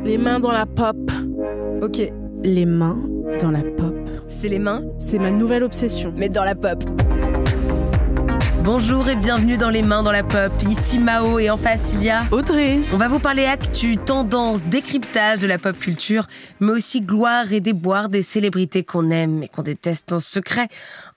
Les mains dans la pop. Ok, Les mains dans la pop. c'est les mains, C'est ma nouvelle obsession. mais dans la pop. Bonjour et bienvenue dans Les mains dans la pop. Ici Mao et en face il y a Audrey. On va vous parler actu, tendance, décryptage de la pop culture, mais aussi gloire et déboire des célébrités qu'on aime et qu'on déteste en secret.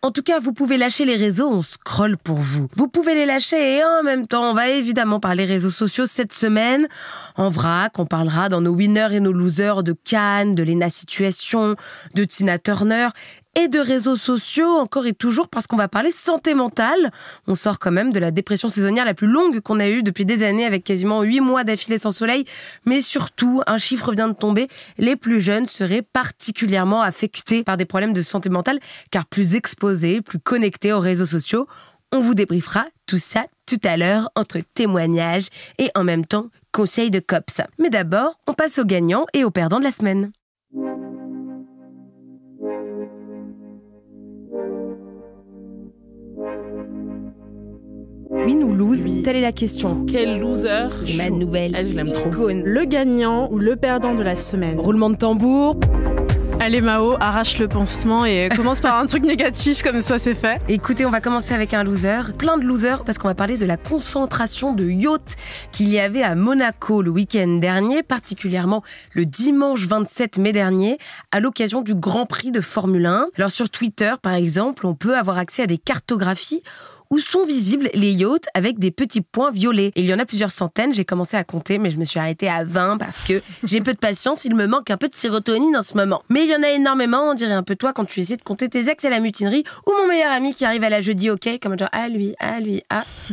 En tout cas, vous pouvez lâcher les réseaux, on scrolle pour vous. Vous pouvez les lâcher et en même temps, on va évidemment parler réseaux sociaux cette semaine. En vrac, on parlera dans nos winners et nos losers de Cannes, de Lena Situation, de Tina Turner et de réseaux sociaux encore et toujours parce qu'on va parler santé mentale. On sort quand même de la dépression saisonnière la plus longue qu'on a eue depuis des années avec quasiment 8 mois d'affilée sans soleil. Mais surtout, un chiffre vient de tomber, les plus jeunes seraient particulièrement affectés par des problèmes de santé mentale car plus exposés, plus connectés aux réseaux sociaux. On vous débriefera tout ça tout à l'heure entre témoignages et en même temps conseils de cops. Mais d'abord, on passe aux gagnants et aux perdants de la semaine. Win ou lose, Oui. telle est la question. Quel loser. C'est ma nouvelle Elle, je l'aime trop. icône. Le gagnant ou le perdant de la semaine. Roulement de tambour. Allez Mao, arrache le pansement et commence par un truc négatif, comme ça c'est fait. Écoutez, on va commencer avec un loser. Plein de losers parce qu'on va parler de la concentration de yachts qu'il y avait à Monaco le week-end dernier, particulièrement le dimanche 27 mai dernier, à l'occasion du Grand Prix de Formule 1. Alors sur Twitter, par exemple, on peut avoir accès à des cartographies où sont visibles les yachts avec des petits points violets. Et il y en a plusieurs centaines, j'ai commencé à compter, mais je me suis arrêtée à 20 parce que j'ai peu de patience, il me manque un peu de sérotonine en ce moment. Mais il y en a énormément, on dirait un peu toi quand tu essaies de compter tes ex à la mutinerie, ou mon meilleur ami qui arrive à la jeudi ok, comme genre lui,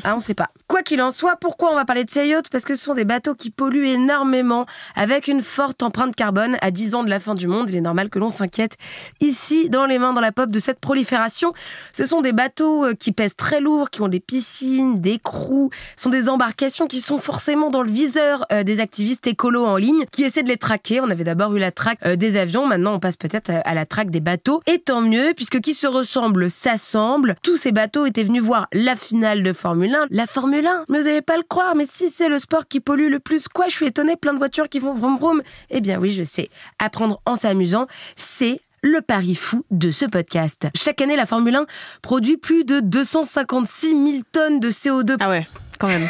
on sait pas. Quoi qu'il en soit, pourquoi on va parler de ces yachts ? Parce que ce sont des bateaux qui polluent énormément, avec une forte empreinte carbone. À 10 ans de la fin du monde, il est normal que l'on s'inquiète. Ici, dans les mains dans la pop de cette prolifération, ce sont des bateaux qui pèsent très lourd, qui ont des piscines, des crews, sont des embarcations qui sont forcément dans le viseur des activistes écolos en ligne, qui essaient de les traquer. On avait d'abord eu la traque des avions, maintenant on passe peut-être à la traque des bateaux. Et tant mieux, puisque qui se ressemble s'assemble. Tous ces bateaux étaient venus voir la finale de Formule 1. La Formule 1, mais vous n'allez pas le croire, mais si c'est le sport qui pollue le plus, quoi, je suis étonnée, plein de voitures qui vont vroom vroom. Eh bien oui, je sais, apprendre en s'amusant, c'est le pari fou de ce podcast. Chaque année, la Formule 1 produit plus de 256 000 tonnes de CO2. Ah ouais, quand même.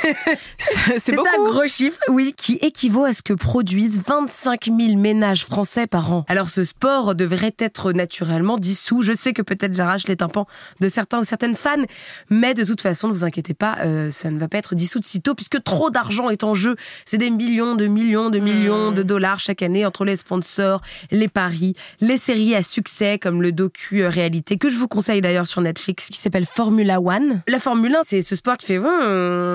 C'est beaucoup. un gros chiffre, oui, qui équivaut à ce que produisent 25 000 ménages français par an. Alors ce sport devrait être naturellement dissous. Je sais que peut-être j'arrache les tympans de certains ou certaines fans, mais de toute façon, ne vous inquiétez pas, ça ne va pas être dissous de sitôt, puisque trop d'argent est en jeu. C'est des millions de dollars chaque année entre les sponsors, les paris, les séries à succès comme le docu-réalité, que je vous conseille d'ailleurs sur Netflix, qui s'appelle Formula One. La Formule 1, c'est ce sport qui fait...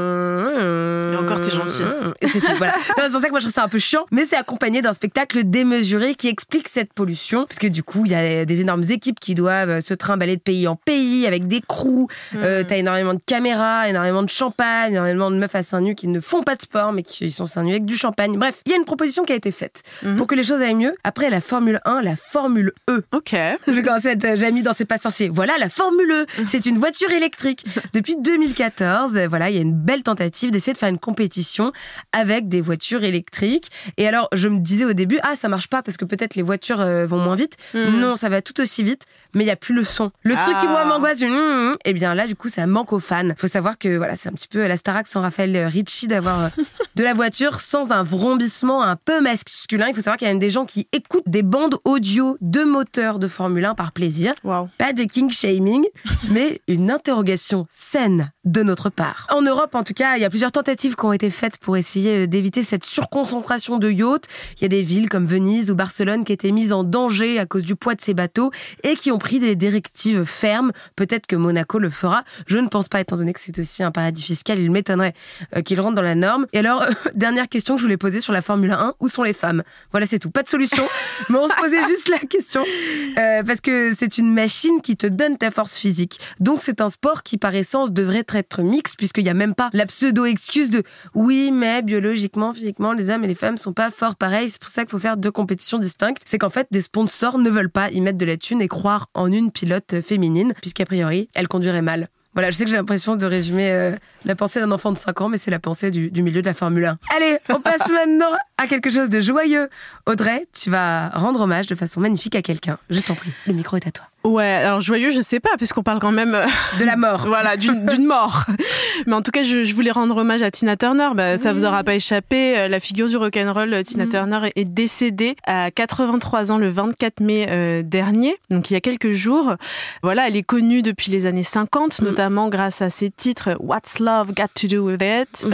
Et encore, t'es gentil. Et c'est tout, voilà. Non, c'est pour ça que moi je trouve ça un peu chiant, mais c'est accompagné d'un spectacle démesuré qui explique cette pollution, parce que du coup il y a des énormes équipes qui doivent se trimballer de pays en pays avec des crews. T'as énormément de caméras, énormément de champagne, énormément de meufs à seins nus qui ne font pas de sport mais qui sont seins nus avec du champagne. Bref, il y a une proposition qui a été faite pour que les choses aillent mieux. Après la Formule 1, la Formule E. Ok. Je commence à être Jamie dans C'est pas sorcier. Voilà la Formule E. C'est une voiture électrique. Depuis 2014, voilà, il y a une belle tentative d'essayer de faire une compétition avec des voitures électriques. Et alors, je me disais au début, ça marche pas parce que peut-être les voitures vont moins vite. Non, ça va tout aussi vite, mais il y a plus le son. Le truc qui moi m'angoisse, et bien là, du coup, ça manque aux fans. Faut savoir que voilà, c'est un petit peu la Starac sans Raphaël Ricci d'avoir de la voiture sans un vrombissement un peu masculin. Il faut savoir qu'il y a même des gens qui écoutent des bandes audio de moteurs de Formule 1 par plaisir. Wow. Pas de king shaming, mais une interrogation saine de notre part. En Europe, en tout cas, il y a plusieurs tentatives qui ont été faites pour essayer d'éviter cette surconcentration de yachts. Il y a des villes comme Venise ou Barcelone qui étaient mises en danger à cause du poids de ces bateaux et qui ont pris des directives fermes. Peut-être que Monaco le fera. Je ne pense pas, étant donné que c'est aussi un paradis fiscal, il m'étonnerait qu'il rentre dans la norme. Et alors, dernière question que je voulais poser sur la Formule 1, où sont les femmes ? Voilà, c'est tout. Pas de solution, mais on se posait juste la question. Parce que c'est une machine qui te donne ta force physique. Donc c'est un sport qui, par essence, devrait être mixte, puisqu'il n'y a même pas la pseudo-excuse de « oui, mais biologiquement, physiquement, les hommes et les femmes sont pas forts pareil, c'est pour ça qu'il faut faire deux compétitions distinctes ». C'est qu'en fait, des sponsors ne veulent pas y mettre de la thune et croire en une pilote féminine, puisqu'a priori, elle conduirait mal. Voilà, je sais que j'ai l'impression de résumer la pensée d'un enfant de 5 ans, mais c'est la pensée du milieu de la Formule 1. Allez, on passe maintenant à quelque chose de joyeux. Audrey, tu vas rendre hommage de façon magnifique à quelqu'un. Je t'en prie, le micro est à toi. Ouais, alors joyeux, je sais pas, puisqu'on parle quand même... de la mort. Voilà, d'une mort. Mais en tout cas, je voulais rendre hommage à Tina Turner. Ça vous aura pas échappé. La figure du rock'n'roll, Tina Turner, est décédée à 83 ans le 24 mai dernier, donc il y a quelques jours. Voilà, elle est connue depuis les années 50, notamment grâce à ses titres What's Love Got to Do With It,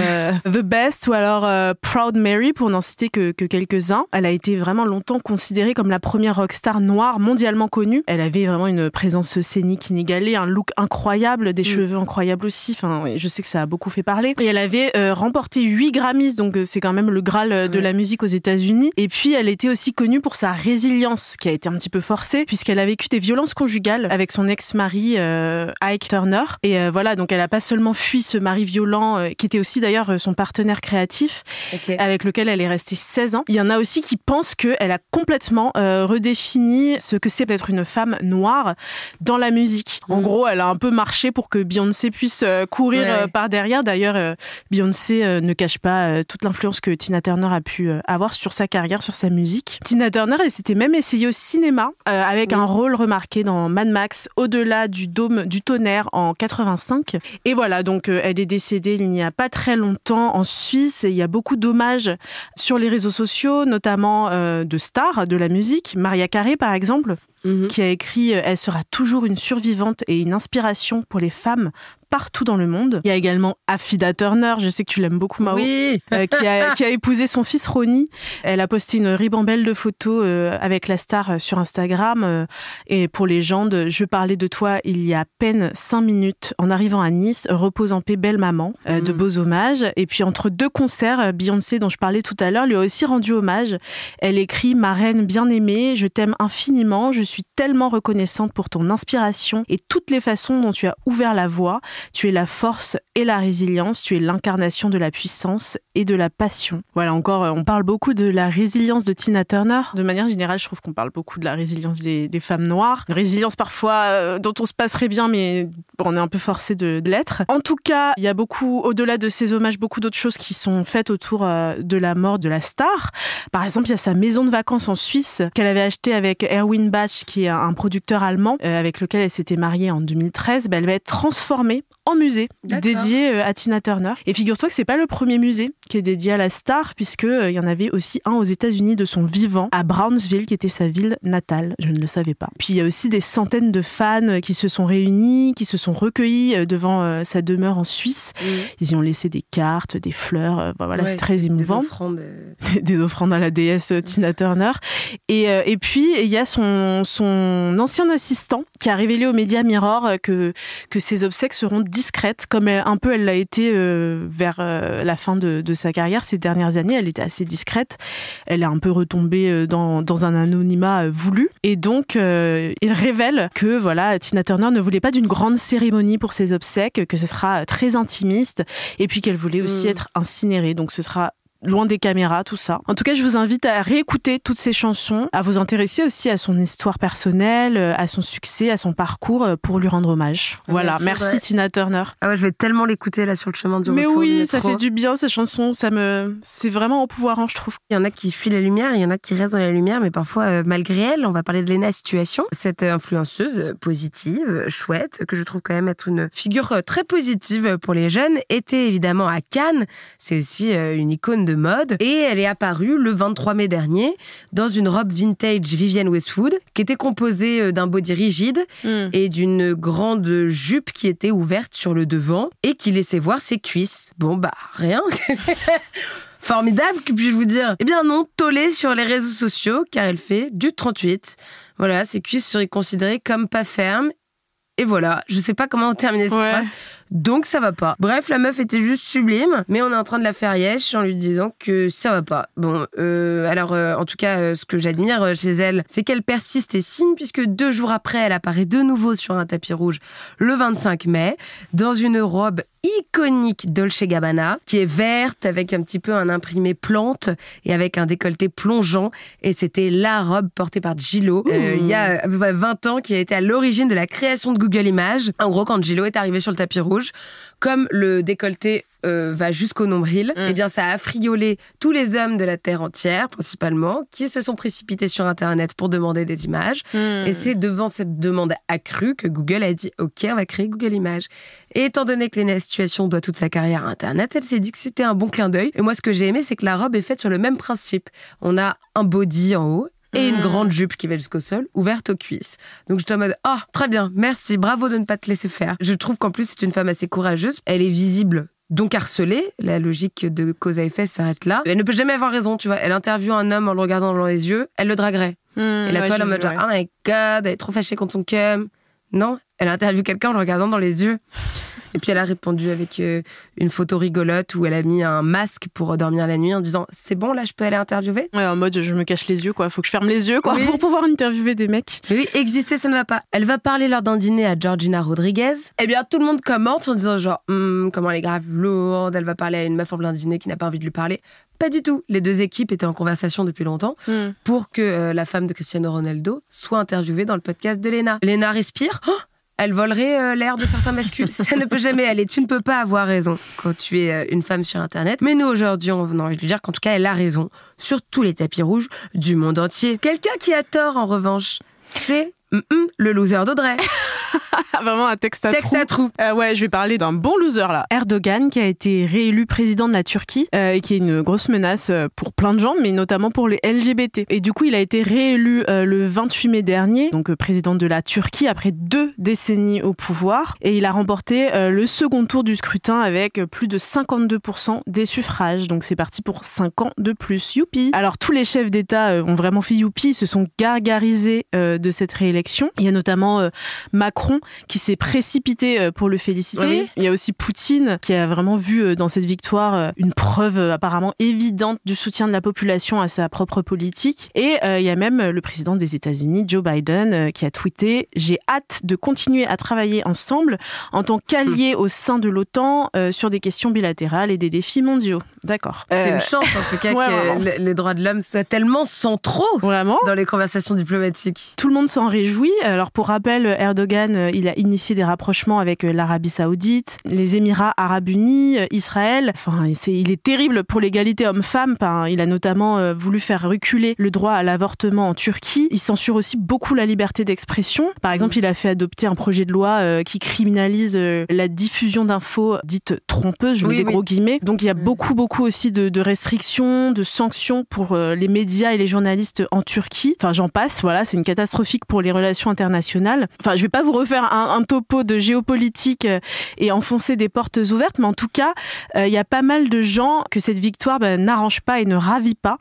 The Best ou alors Proud Mary, pour n'en citer que quelques-uns. Elle a été vraiment longtemps considérée comme la première rockstar noire mondialement connue. Elle avait vraiment une présence scénique inégalée, un look incroyable, des cheveux incroyables aussi. Enfin, je sais que ça a beaucoup fait parler. Et elle avait remporté 8 Grammys, donc c'est quand même le Graal de la musique aux États-Unis. Et puis, elle était aussi connue pour sa résilience, qui a été un petit peu forcée, puisqu'elle a vécu des violences conjugales avec son ex-mari Ike Turner. Et voilà, donc elle a pas seulement fui ce mari violent, qui était aussi d'ailleurs son partenaire créatif, avec lequel elle est restée 16 ans. Il y en a aussi qui pensent qu'elle a complètement redéfini ce que c'est d'être une femme noire dans la musique. En gros, elle a un peu marché pour que Beyoncé puisse courir par derrière. D'ailleurs, Beyoncé ne cache pas toute l'influence que Tina Turner a pu avoir sur sa carrière, sur sa musique. Tina Turner, elle s'était même essayée au cinéma avec un rôle remarqué dans Mad Max, Au-delà du dôme du tonnerre en 85. Et voilà, donc elle est décédée il n'y a pas très longtemps en Suisse. Et il y a beaucoup d'hommages sur les réseaux sociaux, notamment de stars de la musique. Mariah Carey, par exemple, qui a écrit « Elle sera toujours une survivante et une inspiration pour les femmes partout dans le monde ». Il y a également Affida Turner, je sais que tu l'aimes beaucoup, Mao, qui a épousé son fils Ronnie. Elle a posté une ribambelle de photos avec la star sur Instagram. Et pour légende, je parlais de toi il y a à peine 5 minutes en arrivant à Nice. Repose en paix, belle maman. De beaux hommages. Et puis entre 2 concerts, Beyoncé, dont je parlais tout à l'heure, lui a aussi rendu hommage. Elle écrit « Ma reine bien-aimée, je t'aime infiniment. Je suis tellement reconnaissante pour ton inspiration et toutes les façons dont tu as ouvert la voie. Tu es la force et la résilience. Tu es l'incarnation de la puissance et de la passion. » Voilà, encore, on parle beaucoup de la résilience de Tina Turner. De manière générale, je trouve qu'on parle beaucoup de la résilience des femmes noires. Une résilience parfois dont on se passerait bien, mais on est un peu forcé de l'être. En tout cas, il y a beaucoup, au-delà de ces hommages, beaucoup d'autres choses qui sont faites autour de la mort de la star. Par exemple, il y a sa maison de vacances en Suisse qu'elle avait achetée avec Erwin Bach, qui est un producteur allemand avec lequel elle s'était mariée en 2013. Elle va être transformée en musée dédié à Tina Turner. Et figure-toi que c'est pas le premier musée qui est dédié à la star, puisqu'il y en avait aussi un aux États-Unis de son vivant, à Brownsville, qui était sa ville natale. Je ne le savais pas. Puis il y a aussi des centaines de fans qui se sont réunis, qui se sont recueillis devant sa demeure en Suisse. Ils y ont laissé des cartes, des fleurs. Voilà, c'est très émouvant. Des offrandes à la déesse Tina Turner. Et puis, il y a son ancien assistant qui a révélé aux médias Mirror que ses obsèques seront discrète, comme elle l'a été vers la fin de sa carrière. Ces dernières années, elle était assez discrète. Elle est un peu retombée dans un anonymat voulu. Et donc, il révèle que voilà, Tina Turner ne voulait pas d'une grande cérémonie pour ses obsèques, que ce sera très intimiste, et puis qu'elle voulait aussi être incinérée. Donc, ce sera loin des caméras, tout ça. En tout cas, je vous invite à réécouter toutes ces chansons, à vous intéresser aussi à son histoire personnelle, à son succès, à son parcours, pour lui rendre hommage. Voilà, merci Tina Turner. Ah ouais, je vais tellement l'écouter là sur le chemin du retour. Mais oui, ça fait du bien ces chansons, c'est vraiment empouvoirant, je trouve. Il y en a qui fuient la lumière, il y en a qui restent dans la lumière, mais parfois, malgré elle, on va parler de Léna Situation, cette influenceuse positive, chouette, que je trouve quand même être une figure très positive pour les jeunes, était évidemment à Cannes. C'est aussi une icône de mode, et elle est apparue le 23 mai dernier dans une robe vintage Vivienne Westwood qui était composée d'un body rigide et d'une grande jupe qui était ouverte sur le devant et qui laissait voir ses cuisses. Bon bah rien. Formidable, que puis-je vous dire? Eh bien non, tollée sur les réseaux sociaux car elle fait du 38. Voilà, ses cuisses seraient considérées comme pas fermes. Et voilà, je sais pas comment terminer cette phrase. Donc ça va pas. Bref, la meuf était juste sublime, mais on est en train de la faire yesh en lui disant que ça va pas. Bon, en tout cas, ce que j'admire chez elle, c'est qu'elle persiste et signe, puisque 2 jours après, elle apparaît de nouveau sur un tapis rouge le 25 mai, dans une robe iconique Dolce & Gabbana, qui est verte avec un petit peu un imprimé plante et avec un décolleté plongeant. Et c'était la robe portée par Gillo il y a à peu près 20 ans, qui a été à l'origine de la création de Google Images. En gros, quand Gillo est arrivé sur le tapis rouge, comme le décolleté va jusqu'au nombril, eh bien ça a affriolé tous les hommes de la Terre entière, principalement, qui se sont précipités sur Internet pour demander des images. Et c'est devant cette demande accrue que Google a dit « Ok, on va créer Google Images ». Et étant donné que Lena Situation doit toute sa carrière à Internet, elle s'est dit que c'était un bon clin d'œil. Et moi, ce que j'ai aimé, c'est que la robe est faite sur le même principe. On a un body en haut et une grande jupe qui va jusqu'au sol, ouverte aux cuisses. Donc j'étais en mode « Ah, très bien, merci, bravo de ne pas te laisser faire ». Je trouve qu'en plus, c'est une femme assez courageuse. Elle est visible, donc harcelée. La logique de cause à effet s'arrête là. Elle ne peut jamais avoir raison, tu vois. Elle interviewe un homme en le regardant dans les yeux, elle le draguerait. Et la toile en mode genre « Oh my god, elle est trop fâchée contre son cum ». Non, elle interviewe quelqu'un en le regardant dans les yeux. Et puis elle a répondu avec une photo rigolote où elle a mis un masque pour dormir la nuit en disant « C'est bon, là, je peux aller interviewer ?» Ouais, en mode je me cache les yeux, quoi. Faut que je ferme les yeux, quoi, pour pouvoir interviewer des mecs. Mais oui, exister, ça ne va pas. Elle va parler lors d'un dîner à Georgina Rodriguez. Eh bien, tout le monde commente en disant genre comment elle est grave lourde. Elle va parler à une meuf en plein dîner qui n'a pas envie de lui parler. Pas du tout. Les deux équipes étaient en conversation depuis longtemps pour que la femme de Cristiano Ronaldo soit interviewée dans le podcast de Lena. Lena respire. Elle volerait l'air de certains masculins. Ça ne peut jamais aller. Tu ne peux pas avoir raison quand tu es une femme sur Internet. Mais nous, aujourd'hui, on a envie de lui dire qu'en tout cas, elle a raison sur tous les tapis rouges du monde entier. Quelqu'un qui a tort, en revanche, c'est le loser d'Audrey. Vraiment un texte à trous. Ouais, je vais parler d'un bon loser là. Erdogan, qui a été réélu président de la Turquie et qui est une grosse menace pour plein de gens, mais notamment pour les LGBT. Et du coup, il a été réélu le 28 mai dernier, donc président de la Turquie après 2 décennies au pouvoir. Et il a remporté le second tour du scrutin avec plus de 52% des suffrages. Donc c'est parti pour 5 ans de plus. Youpi. Alors tous les chefs d'État ont vraiment fait youpi, se sont gargarisés de cette réélection. Il y a notamment Macron qui s'est précipité pour le féliciter. Oui. Il y a aussi Poutine qui a vraiment vu dans cette victoire une preuve apparemment évidente du soutien de la population à sa propre politique. Et il y a même le président des États-Unis, Joe Biden, qui a tweeté « J'ai hâte de continuer à travailler ensemble en tant qu'alliés au sein de l'OTAN sur des questions bilatérales et des défis mondiaux. » D'accord. C'est une chance en tout cas que les droits de l'homme soient tellement centraux dans les conversations diplomatiques. Tout le monde s'en réjouit. Alors pour rappel, Erdogan, il a initié des rapprochements avec l'Arabie Saoudite, les Émirats Arabes Unis, Israël. Enfin, il est terrible pour l'égalité homme-femme. Il a notamment voulu faire reculer le droit à l'avortement en Turquie. Il censure aussi beaucoup la liberté d'expression. Par exemple, il a fait adopter un projet de loi qui criminalise la diffusion d'infos dites trompeuses, je mets des gros guillemets. Donc il y a beaucoup aussi de restrictions, de sanctions pour les médias et les journalistes en Turquie. Enfin, j'en passe, voilà, c'est une catastrophique pour les relations internationales. Enfin, je vais pas vous refaire un topo de géopolitique et enfoncer des portes ouvertes, mais en tout cas, il y a pas mal de gens que cette victoire n'arrange pas et ne ravit pas,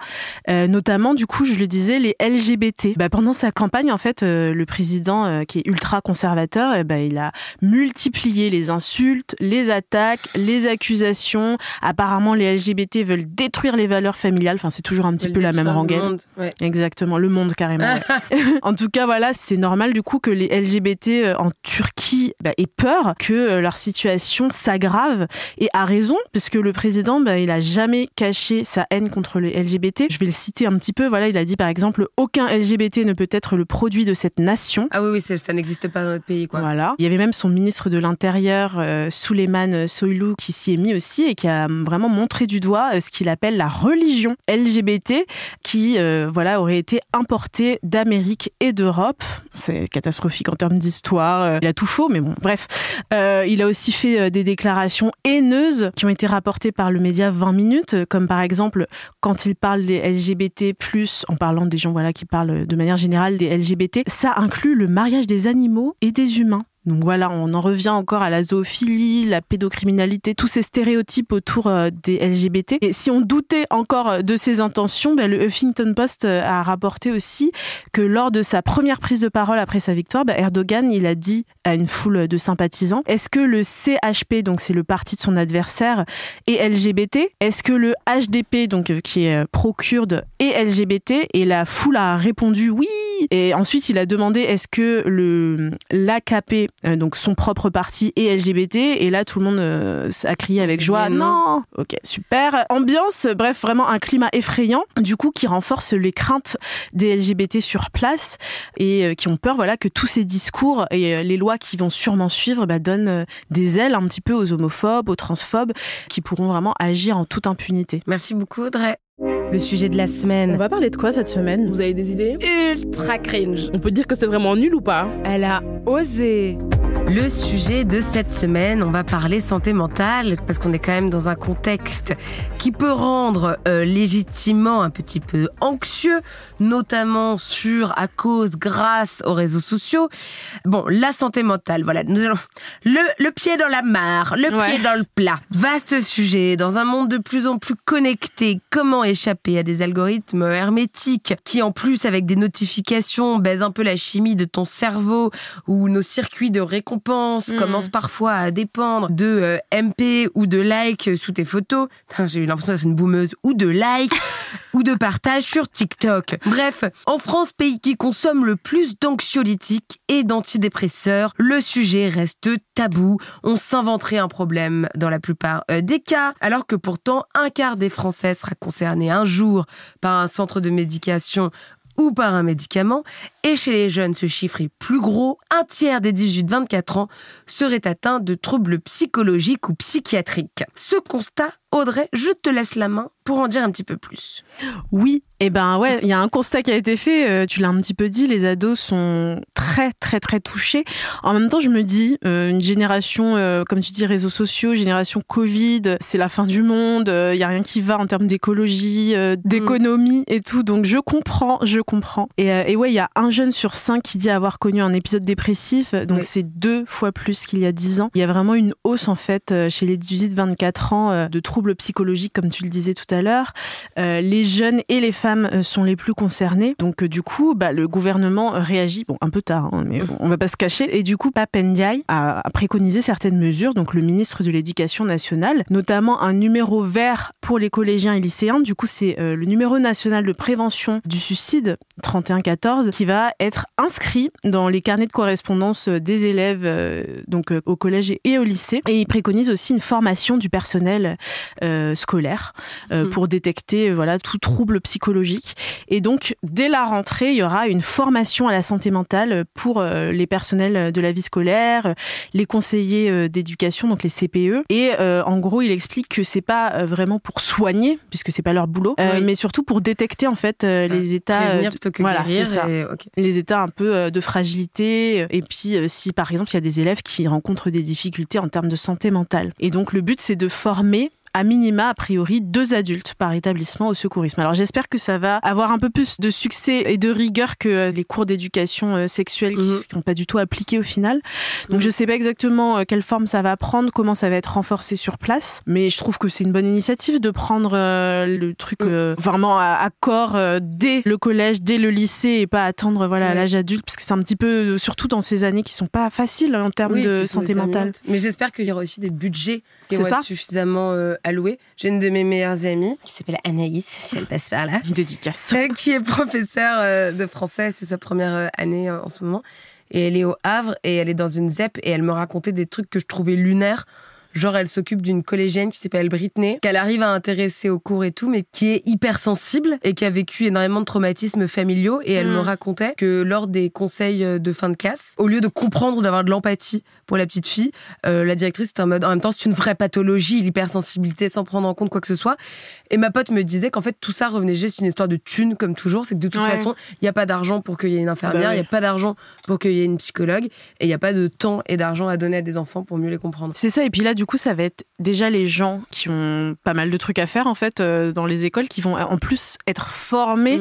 notamment, du coup, je le disais, les LGBT. Pendant sa campagne, en fait, le président, qui est ultra conservateur, il a multiplié les insultes, les attaques, les accusations. Apparemment, les LGBT veulent détruire les valeurs familiales. Enfin, c'est toujours un petit peu la même rengaine. Ouais. Exactement, le monde carrément. Ouais. En tout cas, voilà, c'est normal du coup que les LGBT en Turquie aient peur que leur situation s'aggrave, et a raison, puisque le président, il a jamais caché sa haine contre les LGBT. Je vais le citer un petit peu. Voilà, il a dit par exemple « Aucun LGBT ne peut être le produit de cette nation ». Ah oui, ça n'existe pas dans notre pays, quoi. Voilà. Il y avait même son ministre de l'Intérieur, Süleyman Soylu, qui s'y est mis aussi et qui a vraiment montré du doigt ce qu'il appelle la religion LGBT, qui aurait été importée d'Amérique et d'Europe. C'est catastrophique en termes d'histoire. Il a tout faux, mais bon, bref. Il a aussi fait des déclarations haineuses qui ont été rapportées par le média 20 minutes, comme par exemple quand il parle des LGBT+, en parlant des gens qui parlent de manière générale des LGBT, ça inclut le mariage des animaux et des humains. Donc voilà, on en revient encore à la zoophilie, la pédocriminalité, tous ces stéréotypes autour des LGBT. Et si on doutait encore de ses intentions, le Huffington Post a rapporté aussi que lors de sa première prise de parole après sa victoire, Erdogan, il a dit à une foule de sympathisants, est-ce que le CHP, donc c'est le parti de son adversaire, est LGBT? Est-ce que le HDP, donc qui est pro-kurde, est LGBT? Et la foule a répondu oui. Et ensuite, il a demandé est-ce que l'AKP, donc son propre parti, est LGBT. Et là, tout le monde a crié avec joie. Non. Ok, super. Ambiance, bref, vraiment un climat effrayant, du coup, qui renforce les craintes des LGBT sur place et qui ont peur, voilà, que tous ces discours et les lois qui vont sûrement suivre donnent des ailes un petit peu aux homophobes, aux transphobes, qui pourront vraiment agir en toute impunité. Merci beaucoup, Audrey. Le sujet de la semaine. On va parler de quoi cette semaine ? Vous avez des idées ? Ultra cringe. On peut dire que c'est vraiment nul ou pas ? Elle a osé. Le sujet de cette semaine, on va parler santé mentale parce qu'on est quand même dans un contexte qui peut rendre légitimement un petit peu anxieux, notamment grâce aux réseaux sociaux. Bon, la santé mentale, voilà, nous allons le pied dans la mare, pied dans le plat. Vaste sujet, dans un monde de plus en plus connecté, comment échapper à des algorithmes hermétiques qui en plus avec des notifications baisent un peu la chimie de ton cerveau ou nos circuits de récompense commence parfois à dépendre de MP ou de like sous tes photos. J'ai eu l'impression d'être une boumeuse. Ou de like ou de partage sur TikTok. Bref, en France, pays qui consomme le plus d'anxiolytiques et d'antidépresseurs, le sujet reste tabou. On s'inventerait un problème dans la plupart des cas, alors que pourtant, un quart des Français sera concerné un jour par un centre de médication ou par un médicament, et chez les jeunes, ce chiffre est plus gros. Un tiers des 18-24 ans seraient atteints de troubles psychologiques ou psychiatriques. Ce constat, Audrey, je te laisse la main pour en dire un petit peu plus. Oui, il y a un constat qui a été fait, tu l'as un petit peu dit, les ados sont très très très touchés. En même temps, je me dis, une génération, comme tu dis, réseaux sociaux, génération Covid, c'est la fin du monde, il y a rien qui va en termes d'écologie, d'économie et tout, donc je comprends. Et ouais, il y a un jeune sur 5 qui dit avoir connu un épisode dépressif, donc c'est 2 fois plus qu'il y a 10 ans. Il y a vraiment une hausse en fait chez les 18-24 ans de troubles psychologiques, comme tu le disais tout à l'heure. Les jeunes et les femmes sont les plus concernés. Donc du coup, le gouvernement réagit, un peu tard, mais on va pas se cacher. Et du coup, Pape Ndiaye a préconisé certaines mesures, donc le ministre de l'Éducation nationale, notamment un numéro vert pour les collégiens et lycéens. Du coup, c'est le numéro national de prévention du suicide 3114 qui va être inscrit dans les carnets de correspondance des élèves au collège et au lycée. Et il préconise aussi une formation du personnel scolaire pour détecter tout trouble psychologique. Et donc, dès la rentrée, il y aura une formation à la santé mentale pour les personnels de la vie scolaire, les conseillers d'éducation, donc les CPE. Et en gros, il explique que c'est pas vraiment pour soigner, puisque c'est pas leur boulot, mais surtout pour détecter en fait les états, prévenir plutôt que guérir, c'est ça. Les états un peu de fragilité. Et puis, si par exemple, il y a des élèves qui rencontrent des difficultés en termes de santé mentale. Et donc, le but, c'est de former à minima, a priori, 2 adultes par établissement au secourisme. Alors j'espère que ça va avoir un peu plus de succès et de rigueur que les cours d'éducation sexuelle qui ne sont pas du tout appliqués au final. Donc je sais pas exactement quelle forme ça va prendre, comment ça va être renforcé sur place, mais je trouve que c'est une bonne initiative de prendre le truc vraiment à corps dès le collège, dès le lycée et pas attendre à l'âge adulte, parce que c'est un petit peu, surtout dans ces années qui sont pas faciles en termes de santé mentale. Mais j'espère qu'il y aura aussi des budgets qui vont être suffisamment alloués. J'ai une de mes meilleures amies qui s'appelle Anaïs, si elle passe par là. Dédicace. Qui est professeure de français, c'est sa première année en ce moment. Et elle est au Havre et elle est dans une ZEP et elle me racontait des trucs que je trouvais lunaires. Genre, elle s'occupe d'une collégienne qui s'appelle Britney, qu'elle arrive à intéresser au cours et tout, mais qui est hypersensible et qui a vécu énormément de traumatismes familiaux. Et elle me racontait que lors des conseils de fin de classe, au lieu de comprendre ou d'avoir de l'empathie pour la petite fille, la directrice était en mode, en même temps, c'est une vraie pathologie, l'hypersensibilité, sans prendre en compte quoi que ce soit. Et ma pote me disait qu'en fait, tout ça revenait juste une histoire de thunes, comme toujours. C'est que de toute façon, il n'y a pas d'argent pour qu'il y ait une infirmière, il n'y a pas d'argent pour qu'il y ait une psychologue, et il n'y a pas de temps et d'argent à donner à des enfants pour mieux les comprendre. C'est ça, et puis là, du coup, ça va être déjà les gens qui ont pas mal de trucs à faire, en fait, dans les écoles, qui vont en plus être formés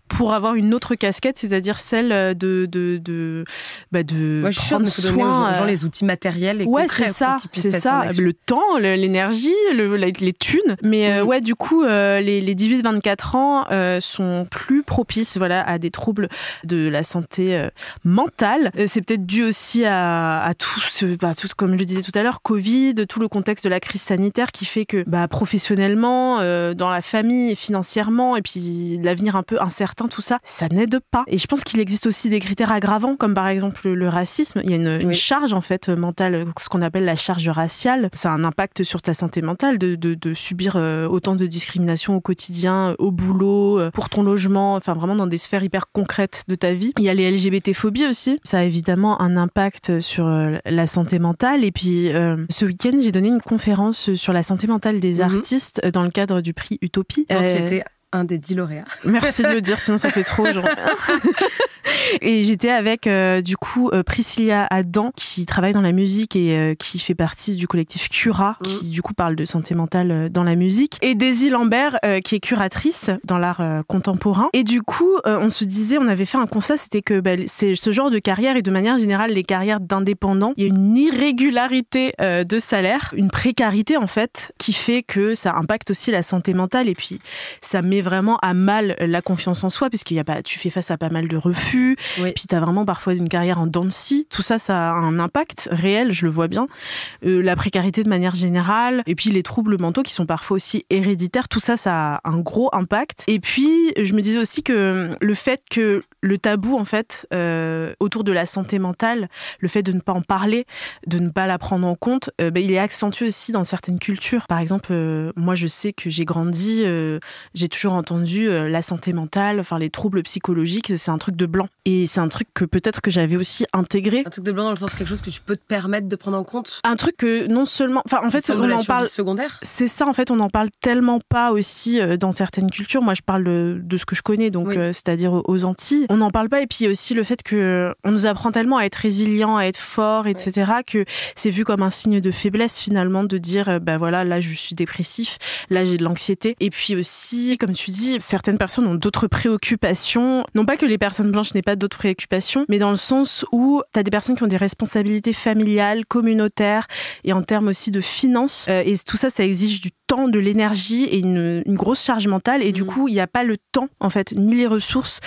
pour avoir une autre casquette, c'est-à-dire celle de moi, je suis sûre de donner aux gens les outils matériels et concrets pour qu'ils puissent passer en action. Le temps, l'énergie, les thunes. Mais du coup, les 18-24 ans sont plus propices à des troubles de la santé mentale. C'est peut-être dû aussi à tout ce, comme je le disais tout à l'heure, Covid, tout le contexte de la crise sanitaire qui fait que professionnellement, dans la famille, financièrement, et puis l'avenir un peu incertain, tout ça, ça n'aide pas. Et je pense qu'il existe aussi des critères aggravants, comme par exemple le racisme. Il y a une charge en fait mentale, ce qu'on appelle la charge raciale. Ça a un impact sur ta santé mentale de subir autant de discrimination au quotidien, au boulot, pour ton logement, enfin vraiment dans des sphères hyper concrètes de ta vie. Il y a les LGBT-phobies aussi. Ça a évidemment un impact sur la santé mentale. Et puis ce week-end, j'ai donné une conférence sur la santé mentale des artistes dans le cadre du prix Utopie. Donc tu étais un des 10 lauréats. Merci de le dire, sinon ça fait trop genre. Et j'étais avec du coup Priscilla Adam qui travaille dans la musique et qui fait partie du collectif Cura qui du coup parle de santé mentale dans la musique, et Daisy Lambert qui est curatrice dans l'art contemporain. Et du coup on se disait, on avait fait un constat, c'était que c'est ce genre de carrière et de manière générale les carrières d'indépendants, il y a une irrégularité de salaire, une précarité en fait qui fait que ça impacte aussi la santé mentale, et puis ça met vraiment à mal la confiance en soi puisqu'il y a pas, tu fais face à pas mal de refus. Oui. Puis t'as vraiment parfois une carrière en dents de scie. Tout ça, ça a un impact réel, je le vois bien. La précarité de manière générale, et puis les troubles mentaux qui sont parfois aussi héréditaires, tout ça, ça a un gros impact. Et puis, je me disais aussi que le fait que le tabou, en fait, autour de la santé mentale, le fait de ne pas en parler, de ne pas la prendre en compte, il est accentué aussi dans certaines cultures. Par exemple, moi, je sais que j'ai grandi, j'ai toujours entendu la santé mentale, enfin les troubles psychologiques, c'est un truc de blanc. Et c'est un truc que peut-être que j'avais aussi intégré. Un truc de blanc dans le sens quelque chose que tu peux te permettre de prendre en compte. Un truc que non seulement, enfin en fait on en parle secondaire. C'est ça en fait, on en parle tellement pas aussi dans certaines cultures. Moi je parle de ce que je connais, donc c'est-à-dire aux Antilles. On n'en parle pas, et puis aussi le fait que on nous apprend tellement à être résilient, à être fort, etc. que c'est vu comme un signe de faiblesse finalement de dire voilà, là je suis dépressif, là j'ai de l'anxiété. Et puis aussi, comme tu dis, certaines personnes ont d'autres préoccupations. Non pas que les personnes blanches n'aient pas d'autres préoccupations, mais dans le sens où tu as des personnes qui ont des responsabilités familiales, communautaires, et en termes aussi de finances. Et tout ça, ça exige du temps, de l'énergie et une grosse charge mentale. Et du coup, il n'y a pas le temps, en fait, ni les ressources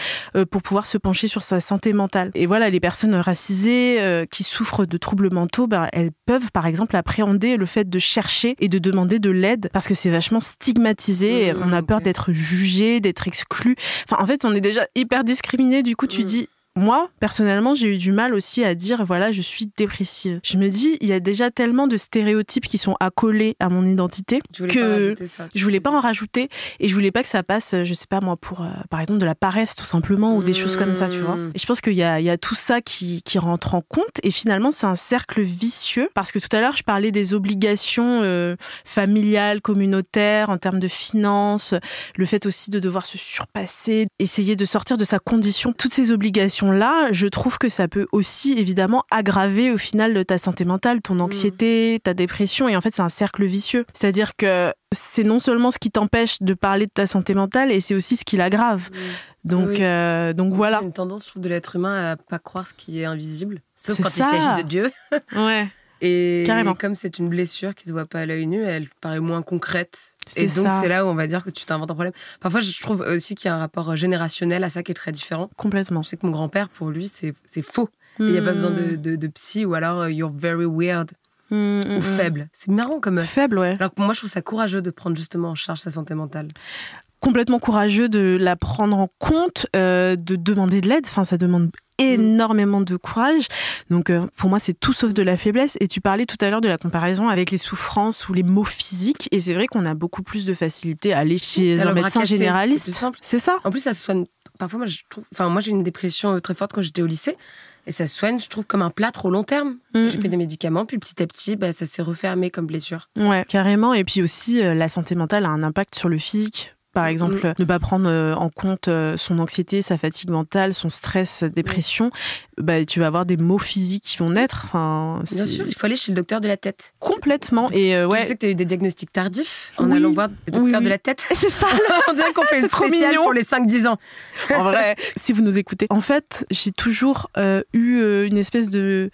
pour pouvoir se pencher sur sa santé mentale. Et voilà, les personnes racisées qui souffrent de troubles mentaux, elles peuvent, par exemple, appréhender le fait de chercher et de demander de l'aide parce que c'est vachement stigmatisé. On a peur d'être jugé, d'être exclu. Enfin, en fait, on est déjà hyper discriminé. Du coup, tu dis... Moi, personnellement, j'ai eu du mal aussi à dire, voilà, je suis dépressive. Je me dis, il y a déjà tellement de stéréotypes qui sont accolés à mon identité que je voulais pas en rajouter, et je voulais pas que ça passe, je sais pas moi, pour, par exemple, de la paresse tout simplement, ou des choses comme ça, tu vois. Et je pense qu'il y a tout ça qui rentre en compte, et finalement, c'est un cercle vicieux, parce que tout à l'heure, je parlais des obligations familiales, communautaires, en termes de finances, le fait aussi de devoir se surpasser, essayer de sortir de sa condition, toutes ces obligations là, je trouve que ça peut aussi évidemment aggraver au final ta santé mentale, ton anxiété, ta dépression, et en fait c'est un cercle vicieux. C'est-à-dire que c'est non seulement ce qui t'empêche de parler de ta santé mentale, et c'est aussi ce qui l'aggrave. Donc, donc voilà. C'est une tendance, je trouve, de l'être humain à pas croire ce qui est invisible, sauf quand il s'agit de Dieu. Ouais. Et carrément. Comme c'est une blessure qui se voit pas à l'œil nu, elle paraît moins concrète. Et donc c'est là où on va dire que tu t'inventes un problème. Parfois je trouve aussi qu'il y a un rapport générationnel à ça qui est très différent. Complètement. Je sais que mon grand-père, pour lui, c'est faux. Il n'y a pas besoin de psy, ou alors you're very weird. Ou faible. C'est marrant comme... Faible, ouais. Alors moi je trouve ça courageux de prendre justement en charge sa santé mentale. Complètement courageux de la prendre en compte, de demander de l'aide. Enfin, ça demande énormément de courage. Donc, pour moi, c'est tout sauf de la faiblesse. Et tu parlais tout à l'heure de la comparaison avec les souffrances ou les maux physiques. Et c'est vrai qu'on a beaucoup plus de facilité à aller chez un médecin généraliste. C'est plus simple. C'est ça. En plus, ça se soigne. Parfois, moi, je trouve... Enfin, moi, j'ai une dépression très forte quand j'étais au lycée. Et ça se soigne, je trouve, comme un plâtre au long terme. J'ai pris des médicaments, puis petit à petit, ça s'est refermé comme blessure. Ouais, carrément. Et puis aussi, la santé mentale a un impact sur le physique. Par exemple, ne pas prendre en compte son anxiété, sa fatigue mentale, son stress, sa dépression, tu vas avoir des maux physiques qui vont naître. Enfin, bien sûr, il faut aller chez le docteur de la tête. Complètement. Et tu sais que tu as eu des diagnostics tardifs en allant voir le docteur de la tête. C'est ça. On dirait qu'on fait une spéciale pour les 5-10 ans. En vrai, si vous nous écoutez. En fait, j'ai toujours eu une espèce de...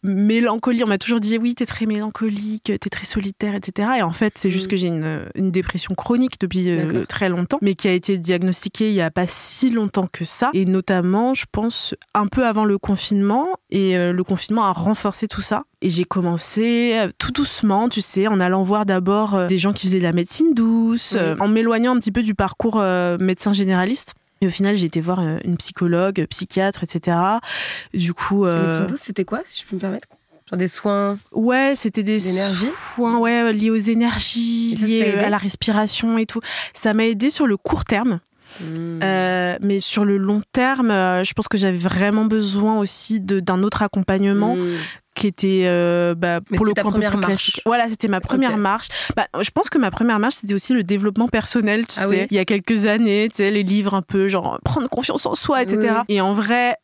mélancolie, on m'a toujours dit oui, t'es très mélancolique, t'es très solitaire, etc. Et en fait, c'est juste que j'ai une dépression chronique depuis très longtemps, mais qui a été diagnostiquée il y a pas si longtemps que ça, et notamment, je pense, un peu avant le confinement, et le confinement a renforcé tout ça. Et j'ai commencé tout doucement, tu sais, en allant voir d'abord des gens qui faisaient de la médecine douce, en m'éloignant un petit peu du parcours médecin généraliste. Et au final, j'ai été voir une psychologue, psychiatre, etc. Du coup... médecine douce, c'était quoi, si je peux me permettre? Genre des soins. Ouais, c'était des soins liés aux énergies, liés à la respiration et tout. Ça m'a aidé sur le court terme. Mais sur le long terme, je pense que j'avais vraiment besoin aussi d'un autre accompagnement qui était pour le coup un peu plus classique. Voilà, c'était ma première marche. Je pense que ma première marche, c'était aussi le développement personnel, tu sais. Oui. Il y a quelques années, tu sais, les livres un peu genre prendre confiance en soi, etc. Oui. Et en vrai...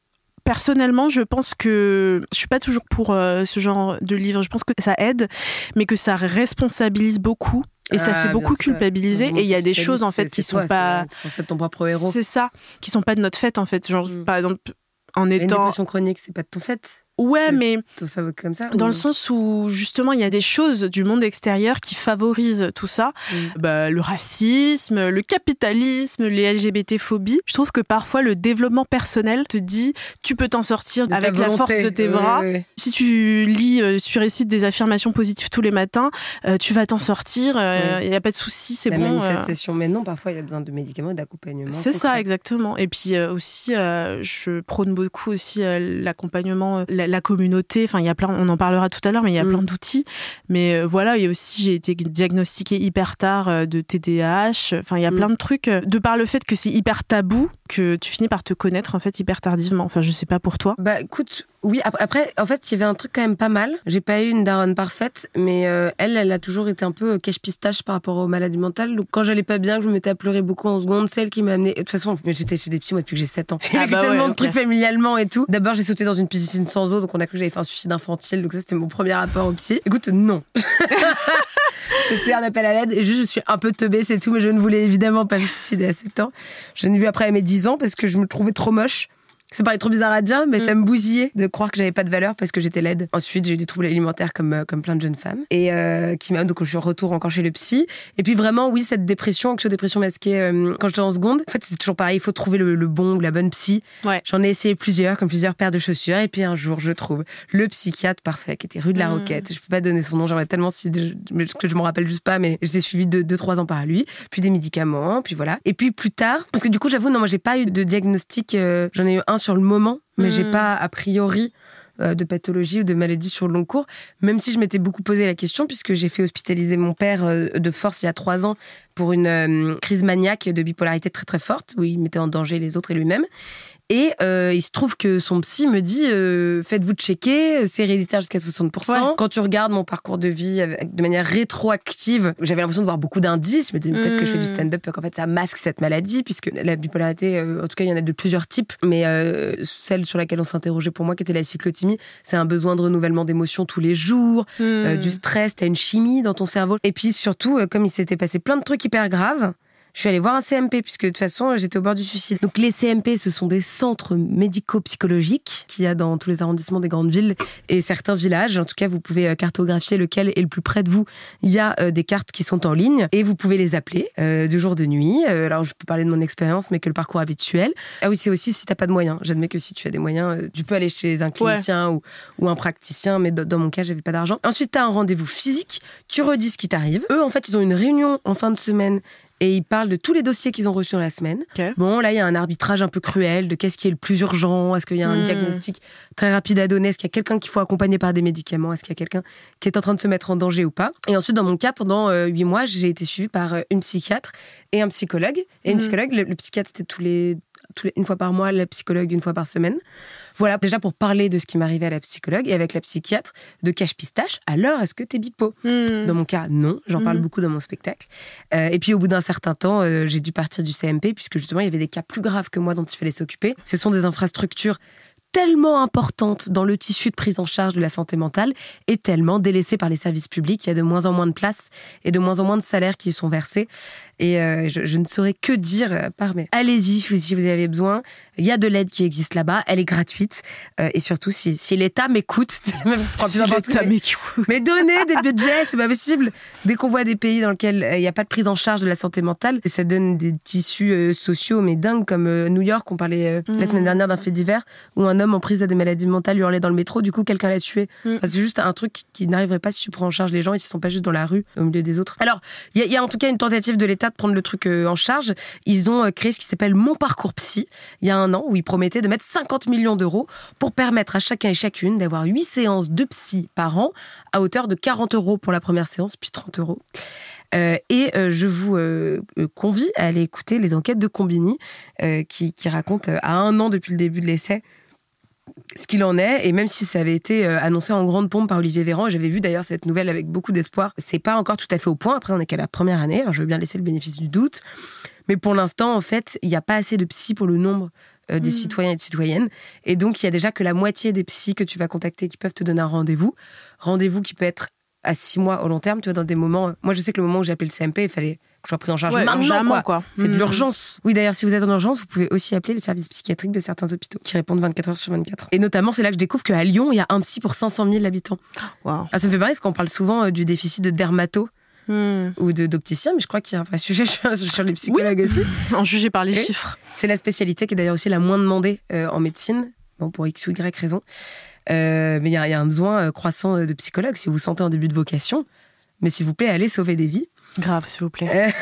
Personnellement, je pense que je suis pas toujours pour ce genre de livre. Je pense que ça aide, mais que ça responsabilise beaucoup et ça fait beaucoup culpabiliser. Et il y a des choses en fait qui sont pas. C'est censé être ton propre héros. C'est ça, qui sont pas de notre fait en fait. Genre par exemple, en étant. Une dépression chronique, c'est pas de ton fait. Ouais, mais tout ça comme ça, dans le sens où justement il y a des choses du monde extérieur qui favorisent tout ça, le racisme, le capitalisme, les LGBT-phobies. Je trouve que parfois le développement personnel te dit tu peux t'en sortir avec la force de tes bras. Oui. Si tu lis, tu récites des affirmations positives tous les matins, tu vas t'en sortir. Il y a pas de souci, c'est la bon. Manifestation, mais non, parfois il a besoin de médicaments et d'accompagnement. C'est ça, exactement. Et puis aussi, je prône beaucoup aussi l'accompagnement. La communauté, enfin il y a plein, on en parlera tout à l'heure, mais il y a plein d'outils. Mais voilà, et aussi j'ai été diagnostiquée hyper tard de TDAH. Enfin il y a plein de trucs. De par le fait que c'est hyper tabou, que tu finis par te connaître en fait hyper tardivement. Enfin je sais pas pour toi. Écoute, oui. Après, en fait, il y avait un truc quand même pas mal. J'ai pas eu une daronne parfaite, mais elle a toujours été un peu cache-pistache par rapport aux maladies mentales. Donc quand j'allais pas bien, que je me mettais à pleurer beaucoup en seconde, celle qui m'a amenée. De toute façon, j'étais chez des psys moi depuis que j'ai 7 ans. J'ai vécu tellement de trucs familialement et tout. D'abord, j'ai sauté dans une piscine sans eau, donc on a cru que j'avais fait un suicide infantile. Donc ça, c'était mon premier rapport au psy. Écoute, non. C'était un appel à l'aide et juste je suis un peu teubée, c'est tout, mais je ne voulais évidemment pas me suicider à 7 ans. Je l'ai vu après à mes 10 ans parce que je me trouvais trop moche. Ça paraît trop bizarre à dire, mais ça me bousillait de croire que j'avais pas de valeur parce que j'étais laide. Ensuite, j'ai eu des troubles alimentaires comme plein de jeunes femmes. Et donc je suis en retour encore chez le psy. Et puis vraiment, oui, cette dépression, anxio-dépression masquée, quand j'étais en seconde, en fait, c'est toujours pareil, il faut trouver le bon ou la bonne psy. Ouais. J'en ai essayé plusieurs, comme plusieurs paires de chaussures. Et puis un jour, je trouve le psychiatre parfait, qui était rue de la Roquette. Je peux pas donner son nom, j'aimerais tellement que je m'en rappelle juste pas, mais j'étais suivie 2-3 ans par lui. Puis des médicaments, puis voilà. Et puis plus tard, parce que du coup, j'avoue, non, moi, j'ai pas eu de diagnostic, j'en ai eu un sur le moment, mais j'ai pas a priori de pathologie ou de maladie sur le long cours, même si je m'étais beaucoup posé la question puisque j'ai fait hospitaliser mon père de force il y a 3 ans pour une crise maniaque de bipolarité très très forte où il mettait en danger les autres et lui-même. Et il se trouve que son psy me dit faites-vous checker, c'est héréditaire jusqu'à 60%. Ouais. Quand tu regardes mon parcours de vie de manière rétroactive, j'avais l'impression de voir beaucoup d'indices. Je me disais peut-être que je fais du stand-up, qu'en fait ça masque cette maladie, puisque la bipolarité, en tout cas il y en a de plusieurs types, mais celle sur laquelle on s'interrogeait pour moi, qui était la cyclothymie, c'est un besoin de renouvellement d'émotions tous les jours, du stress, t'as une chimie dans ton cerveau. Et puis surtout, comme il s'était passé plein de trucs hyper graves, je suis allée voir un CMP, puisque de toute façon, j'étais au bord du suicide. Donc les CMP, ce sont des centres médico-psychologiques qu'il y a dans tous les arrondissements des grandes villes et certains villages. En tout cas, vous pouvez cartographier lequel est le plus près de vous. Il y a des cartes qui sont en ligne et vous pouvez les appeler de jour, de nuit. Alors, je peux parler de mon expérience, mais que le parcours habituel. Ah oui, c'est aussi si t'as pas de moyens. J'admets que si tu as des moyens, tu peux aller chez un clinicien ou un praticien, mais dans mon cas, j'avais pas d'argent. Ensuite, t'as un rendez-vous physique, tu redis ce qui t'arrive. Eux, en fait, ils ont une réunion en fin de semaine et ils parlent de tous les dossiers qu'ils ont reçus dans la semaine. Okay. Bon, là, il y a un arbitrage un peu cruel de qu'est-ce qui est le plus urgent, est-ce qu'il y a un diagnostic très rapide à donner, est-ce qu'il y a quelqu'un qu'il faut accompagner par des médicaments, est-ce qu'il y a quelqu'un qui est en train de se mettre en danger ou pas. Et ensuite, dans mon cas, pendant 8 mois, j'ai été suivie par une psychiatre et un psychologue. Et une psychologue, le psychiatre, c'était une fois par mois, la psychologue 1 fois par semaine. Voilà, déjà pour parler de ce qui m'arrivait à la psychologue et avec la psychiatre de cache-pistache, alors est-ce que t'es bipo ? Dans mon cas, non. J'en parle beaucoup dans mon spectacle. Et puis au bout d'un certain temps, j'ai dû partir du CMP puisque justement, il y avait des cas plus graves que moi dont il fallait s'occuper. Ce sont des infrastructures tellement importante dans le tissu de prise en charge de la santé mentale et tellement délaissée par les services publics. Il y a de moins en moins de places et de moins en moins de salaires qui y sont versés. Et je ne saurais que dire par mais allez-y si vous avez besoin. Il y a de l'aide qui existe là-bas, elle est gratuite. Et surtout, si l'État m'écoute, même si l'État m'écoute. Mais donnez des budgets, c'est pas possible. Dès qu'on voit des pays dans lesquels il n'y a pas de prise en charge de la santé mentale, ça donne des tissus sociaux mais dingues, comme New York. On parlait la semaine dernière d'un fait divers où un homme en prise à des maladies mentales hurlait dans le métro, du coup quelqu'un l'a tué. Enfin, c'est juste un truc qui n'arriverait pas si tu prends en charge les gens, ils ne sont pas juste dans la rue au milieu des autres. Alors, il y a en tout cas une tentative de l'État de prendre le truc en charge. Ils ont créé ce qui s'appelle Mon Parcours Psy, il y a un an, où ils promettaient de mettre 50 millions d'euros pour permettre à chacun et chacune d'avoir 8 séances de psy par an à hauteur de 40 euros pour la première séance, puis 30 euros. Je vous convie à aller écouter les enquêtes de Combini qui racontent à 1 an depuis le début de l'essai ce qu'il en est, et même si ça avait été annoncé en grande pompe par Olivier Véran, et j'avais vu d'ailleurs cette nouvelle avec beaucoup d'espoir, c'est pas encore tout à fait au point. Après, on est qu'à la première année, alors je veux bien laisser le bénéfice du doute, mais pour l'instant, en fait, il n'y a pas assez de psy pour le nombre des citoyens et de citoyennes, et donc il y a déjà que la moitié des psys que tu vas contacter qui peuvent te donner un rendez-vous qui peut être à 6 mois au long terme, tu vois, dans des moments... Moi, je sais que le moment où j'ai appelé le CMP, il fallait que je sois pris en charge maintenant, quoi. C'est de l'urgence. Oui, d'ailleurs, si vous êtes en urgence, vous pouvez aussi appeler les services psychiatriques de certains hôpitaux qui répondent 24 heures sur 24. Et notamment, c'est là que je découvre qu'à Lyon, il y a un psy pour 500 000 habitants. Wow. Ah, ça me fait marrer parce qu'on parle souvent du déficit de dermato ou d'opticien, mais je crois qu'il y a un vrai sujet sur les psychologues aussi. En jugé par les chiffres. C'est la spécialité qui est d'ailleurs aussi la moins demandée en médecine, bon, pour X ou Y raison. Mais il y a un besoin croissant de psychologues si vous vous sentez en début de vocation. Mais s'il vous plaît, allez sauver des vies. Grave, s'il vous plaît.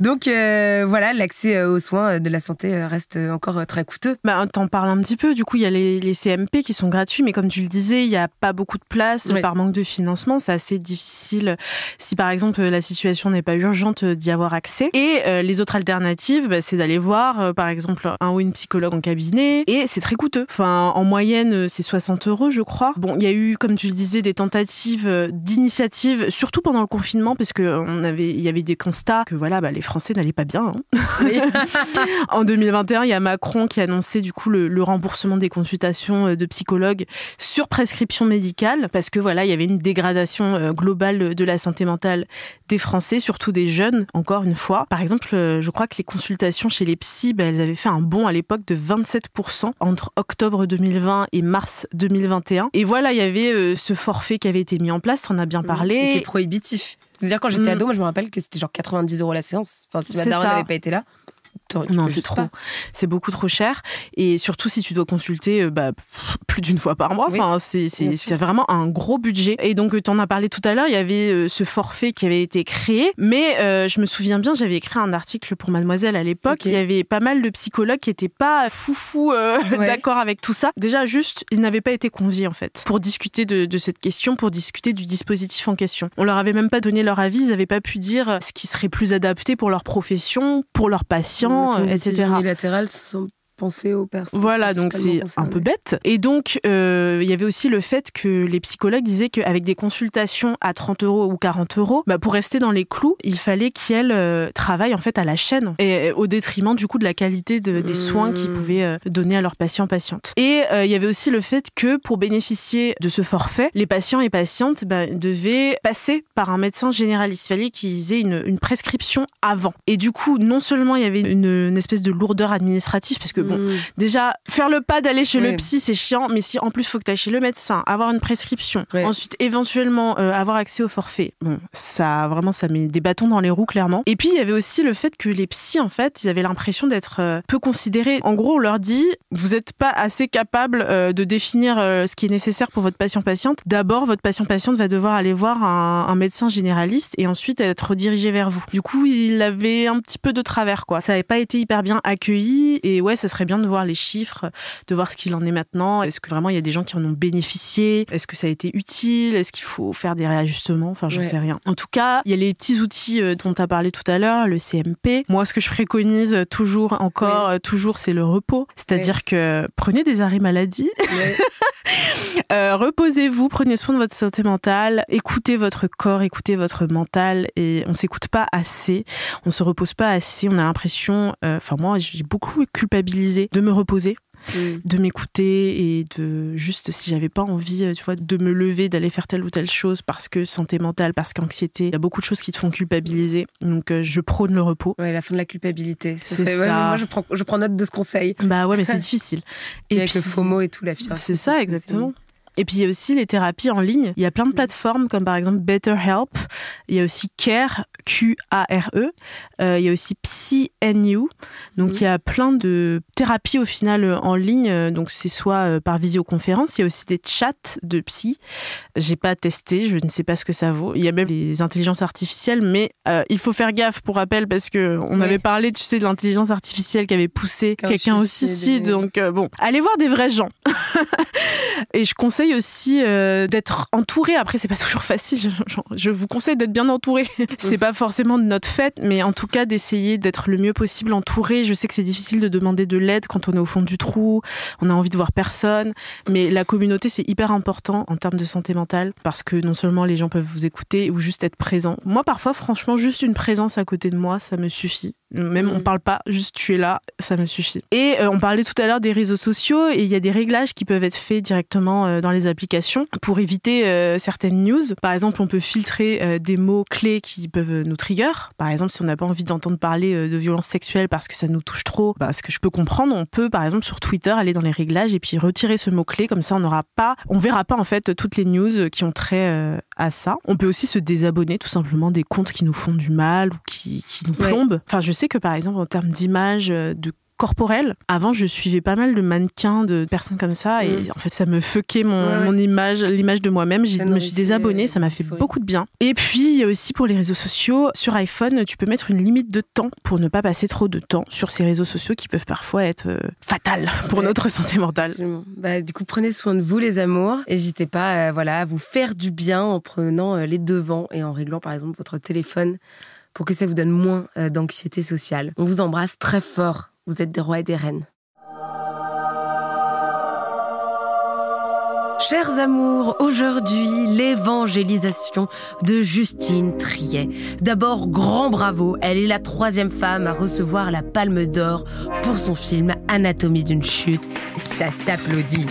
Donc voilà, l'accès aux soins de la santé reste encore très coûteux. T'en parles un petit peu, du coup il y a les CMP qui sont gratuits, mais comme tu le disais, il n'y a pas beaucoup de place par manque de financement, c'est assez difficile si par exemple la situation n'est pas urgente d'y avoir accès. Et les autres alternatives, c'est d'aller voir par exemple un ou une psychologue en cabinet, et c'est très coûteux. Enfin, en moyenne c'est 60 € je crois. Bon, il y a eu, comme tu le disais, des tentatives d'initiatives, surtout pendant le confinement, parce qu'il y avait des constats que voilà, les Français n'allaient pas bien. Oui. En 2021, il y a Macron qui a annoncé du coup le remboursement des consultations de psychologues sur prescription médicale, parce que voilà, il y avait une dégradation globale de la santé mentale des Français, surtout des jeunes, encore une fois. Par exemple, je crois que les consultations chez les psys, elles avaient fait un bond à l'époque de 27% entre octobre 2020 et mars 2021. Et voilà, il y avait ce forfait qui avait été mis en place, on a bien parlé. C'était prohibitif. C'est-à-dire, quand j'étais ado, moi, je me rappelle que c'était genre 90 € la séance. Enfin, si ma daronne n'avait pas été là, non, c'est trop. C'est beaucoup trop cher. Et surtout, si tu dois consulter plus d'une fois par mois, c'est vraiment un gros budget. Et donc, tu en as parlé tout à l'heure, il y avait ce forfait qui avait été créé. Mais je me souviens bien, j'avais écrit un article pour Mademoiselle à l'époque. Okay. Il y avait pas mal de psychologues qui n'étaient pas foufou d'accord avec tout ça. Déjà, juste, ils n'avaient pas été conviés, en fait, pour discuter de cette question, pour discuter du dispositif en question. On leur avait même pas donné leur avis, ils n'avaient pas pu dire ce qui serait plus adapté pour leur profession, pour leurs patients, etc. Unilatérales sans penser aux personnes. Voilà, donc c'est un peu bête. Et donc, il y avait aussi le fait que les psychologues disaient qu'avec des consultations à 30 € ou 40 €, pour rester dans les clous, il fallait qu'elles travaillent en fait à la chaîne, et au détriment du coup de la qualité des soins qu'ils pouvaient donner à leurs patients-patientes. Et il y avait aussi le fait que pour bénéficier de ce forfait, les patients et patientes devaient passer par un médecin généraliste. Il fallait qu'ils aient une prescription avant. Et du coup, non seulement il y avait une espèce de lourdeur administrative, parce que bon, déjà, faire le pas d'aller chez le psy, c'est chiant, mais si en plus, il faut que tu ailles chez le médecin, avoir une prescription, ensuite, éventuellement, avoir accès au forfait, bon, ça met des bâtons dans les roues, clairement. Et puis, il y avait aussi le fait que les psys, en fait, ils avaient l'impression d'être peu considérés. En gros, on leur dit, vous n'êtes pas assez capable de définir ce qui est nécessaire pour votre patient-patiente. D'abord, votre patient-patiente va devoir aller voir un médecin généraliste et ensuite être redirigé vers vous. Du coup, il avait un petit peu de travers, quoi. Ça n'avait pas été hyper bien accueilli, et ouais, ça serait bien de voir les chiffres, de voir ce qu'il en est maintenant. Est-ce que vraiment il y a des gens qui en ont bénéficié? Est-ce que ça a été utile? Est-ce qu'il faut faire des réajustements? Enfin, j'en sais rien. En tout cas, il y a les petits outils dont tu as parlé tout à l'heure, le CMP. Moi, ce que je préconise toujours, c'est le repos. C'est-à-dire que prenez des arrêts maladie. Reposez-vous, prenez soin de votre santé mentale, écoutez votre corps, écoutez votre mental, et on s'écoute pas assez, on se repose pas assez, on a l'impression, moi j'ai beaucoup culpabilisé de me reposer, de m'écouter, et de juste, si j'avais pas envie, de me lever, d'aller faire telle ou telle chose parce que santé mentale, parce qu'anxiété, il y a beaucoup de choses qui te font culpabiliser, donc je prône le repos. Ouais, la fin de la culpabilité. Moi je prends note de ce conseil. Bah ouais, mais c'est difficile. Et avec le FOMO et tout, la fièvre. C'est ça, exactement. Et puis il y a aussi les thérapies en ligne. Il y a plein de plateformes comme par exemple BetterHelp. Il y a aussi Care, Q-A-R-E. Il y a aussi PsyNU. Donc il y a plein de thérapies au final en ligne. Donc c'est soit par visioconférence. Il y a aussi des chats de psy. J'ai pas testé, je ne sais pas ce que ça vaut. Il y a même les intelligences artificielles, mais il faut faire gaffe pour rappel parce que on avait parlé, tu sais, de l'intelligence artificielle qui avait poussé quelqu'un au suicide. Donc bon, allez voir des vrais gens. Et je conseille aussi d'être entouré. Après, c'est pas toujours facile. Je vous conseille d'être bien entouré. C'est pas forcément de notre fait, mais en tout cas d'essayer d'être le mieux possible entouré. Je sais que c'est difficile de demander de l'aide quand on est au fond du trou. On a envie de voir personne, mais la communauté, c'est hyper important en termes de santé mentale parce que non seulement les gens peuvent vous écouter ou juste être présents. Moi, parfois, franchement, juste une présence à côté de moi, ça me suffit. Même on parle pas, juste tu es là, ça me suffit. Et on parlait tout à l'heure des réseaux sociaux et il y a des réglages qui peuvent être faits directement dans les applications pour éviter certaines news. Par exemple, on peut filtrer des mots clés qui peuvent nous trigger. Par exemple, si on n'a pas envie d'entendre parler de violences sexuelles parce que ça nous touche trop, ce que je peux comprendre, on peut par exemple sur Twitter aller dans les réglages et puis retirer ce mot clé, comme ça on verra pas en fait toutes les news qui ont trait à ça. On peut aussi se désabonner tout simplement des comptes qui nous font du mal ou qui nous plombent. Enfin, je sais que par exemple en termes d'image, de corporelle, avant je suivais pas mal de mannequins, de personnes comme ça et en fait ça me fuckait mon image, l'image de moi-même. Je me suis désabonnée, ça m'a fait beaucoup de bien. Et puis il y a aussi pour les réseaux sociaux, sur iPhone tu peux mettre une limite de temps pour ne pas passer trop de temps sur ces réseaux sociaux qui peuvent parfois être fatales pour notre santé mentale. Absolument. Du coup prenez soin de vous les amours, n'hésitez pas à vous faire du bien en prenant les devants et en réglant par exemple votre téléphone pour que ça vous donne moins d'anxiété sociale. On vous embrasse très fort. Vous êtes des rois et des reines. Chers amours, aujourd'hui, l'évangélisation de Justine Triet. D'abord, grand bravo, elle est la 3e femme à recevoir la Palme d'Or pour son film Anatomie d'une chute. Ça s'applaudit.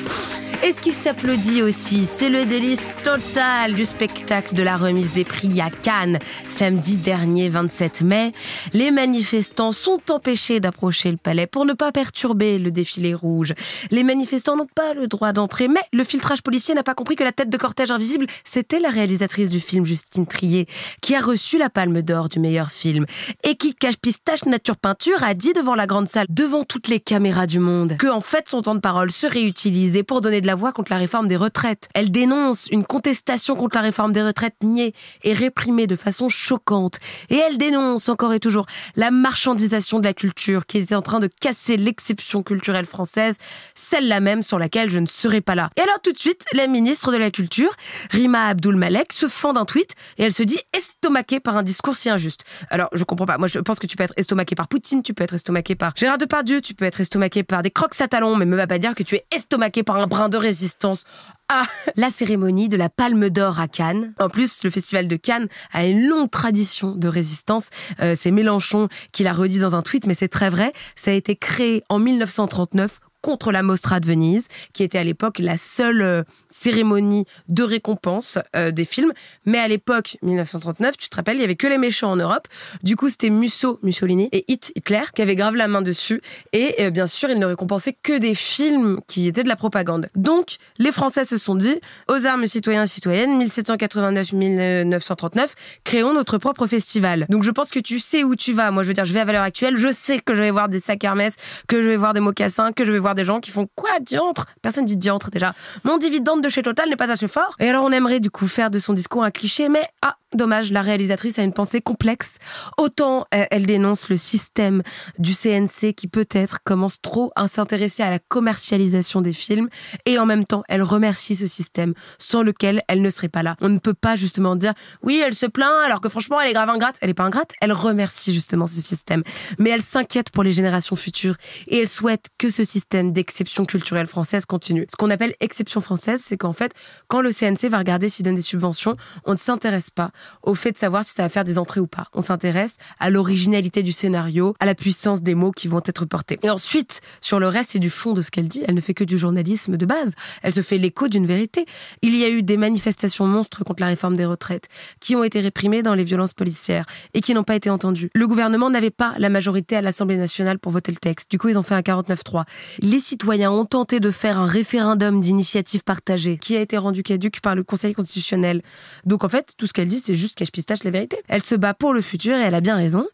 Et ce qui s'applaudit aussi, c'est le délice total du spectacle de la remise des prix à Cannes, samedi dernier 27 mai. Les manifestants sont empêchés d'approcher le palais pour ne pas perturber le défilé rouge. Les manifestants n'ont pas le droit d'entrer, mais le filtrage policier n'a pas compris que la tête de cortège invisible, c'était la réalisatrice du film Justine Triet, qui a reçu la Palme d'Or du meilleur film. Et qui, cache-pistache nature peinture, a dit devant la grande salle, devant toutes les caméras du monde, que en fait son temps de parole serait utilisé pour donner de la voix contre la réforme des retraites. Elle dénonce une contestation contre la réforme des retraites niée et réprimée de façon choquante. Et elle dénonce encore et toujours la marchandisation de la culture qui était en train de casser l'exception culturelle française, celle-là même sur laquelle je ne serai pas là. Et alors tout de suite, la ministre de la Culture, Rima Abdul-Malek, se fend d'un tweet et elle se dit estomaquée par un discours si injuste. Alors je comprends pas, moi je pense que tu peux être estomaquée par Poutine, tu peux être estomaquée par Gérard Depardieu, tu peux être estomaquée par des crocs à talons, mais me va pas dire que tu es estomaquée par un brin de résistance à la cérémonie de la Palme d'Or à Cannes. En plus, le festival de Cannes a une longue tradition de résistance. C'est Mélenchon qui l'a redit dans un tweet, mais c'est très vrai. Ça a été créé en 1939 contre la Mostra de Venise, qui était à l'époque la seule cérémonie de récompense des films. Mais à l'époque, 1939, tu te rappelles, il y avait que les méchants en Europe. Du coup, c'était Mussolini et Hitler qui avaient grave la main dessus. Et bien sûr, ils ne récompensaient que des films qui étaient de la propagande. Donc, les Français se sont dit, aux armes citoyens et citoyennes, 1789-1939, créons notre propre festival. Donc, je pense que tu sais où tu vas. Moi, je veux dire, je vais à Valeurs Actuelles, je sais que je vais voir des sacs Hermès, que je vais voir des mocassins, que je vais voir des gens qui font quoi, diantre? Personne dit diantre déjà. Mon dividende de chez Total n'est pas assez fort. Et alors on aimerait du coup faire de son discours un cliché, mais dommage, la réalisatrice a une pensée complexe. Autant elle dénonce le système du CNC qui peut-être commence trop à s'intéresser à la commercialisation des films, et en même temps elle remercie ce système sans lequel elle ne serait pas là. On ne peut pas justement dire oui, elle se plaint alors que franchement elle est grave ingrate. Elle n'est pas ingrate, elle remercie justement ce système. Mais elle s'inquiète pour les générations futures et elle souhaite que ce système d'exception culturelle française continue. Ce qu'on appelle exception française, c'est qu'en fait, quand le CNC va regarder s'il donne des subventions, on ne s'intéresse pas au fait de savoir si ça va faire des entrées ou pas. On s'intéresse à l'originalité du scénario, à la puissance des mots qui vont être portés. Et ensuite, sur le reste et du fond de ce qu'elle dit, elle ne fait que du journalisme de base. Elle se fait l'écho d'une vérité. Il y a eu des manifestations monstres contre la réforme des retraites qui ont été réprimées dans les violences policières et qui n'ont pas été entendues. Le gouvernement n'avait pas la majorité à l'Assemblée nationale pour voter le texte. Du coup, ils ont fait un 49-3. Les citoyens ont tenté de faire un référendum d'initiative partagée qui a été rendu caduc par le Conseil constitutionnel. Donc en fait, tout ce qu'elle dit, c'est juste qu'elle pistache la vérité. Elle se bat pour le futur et elle a bien raison.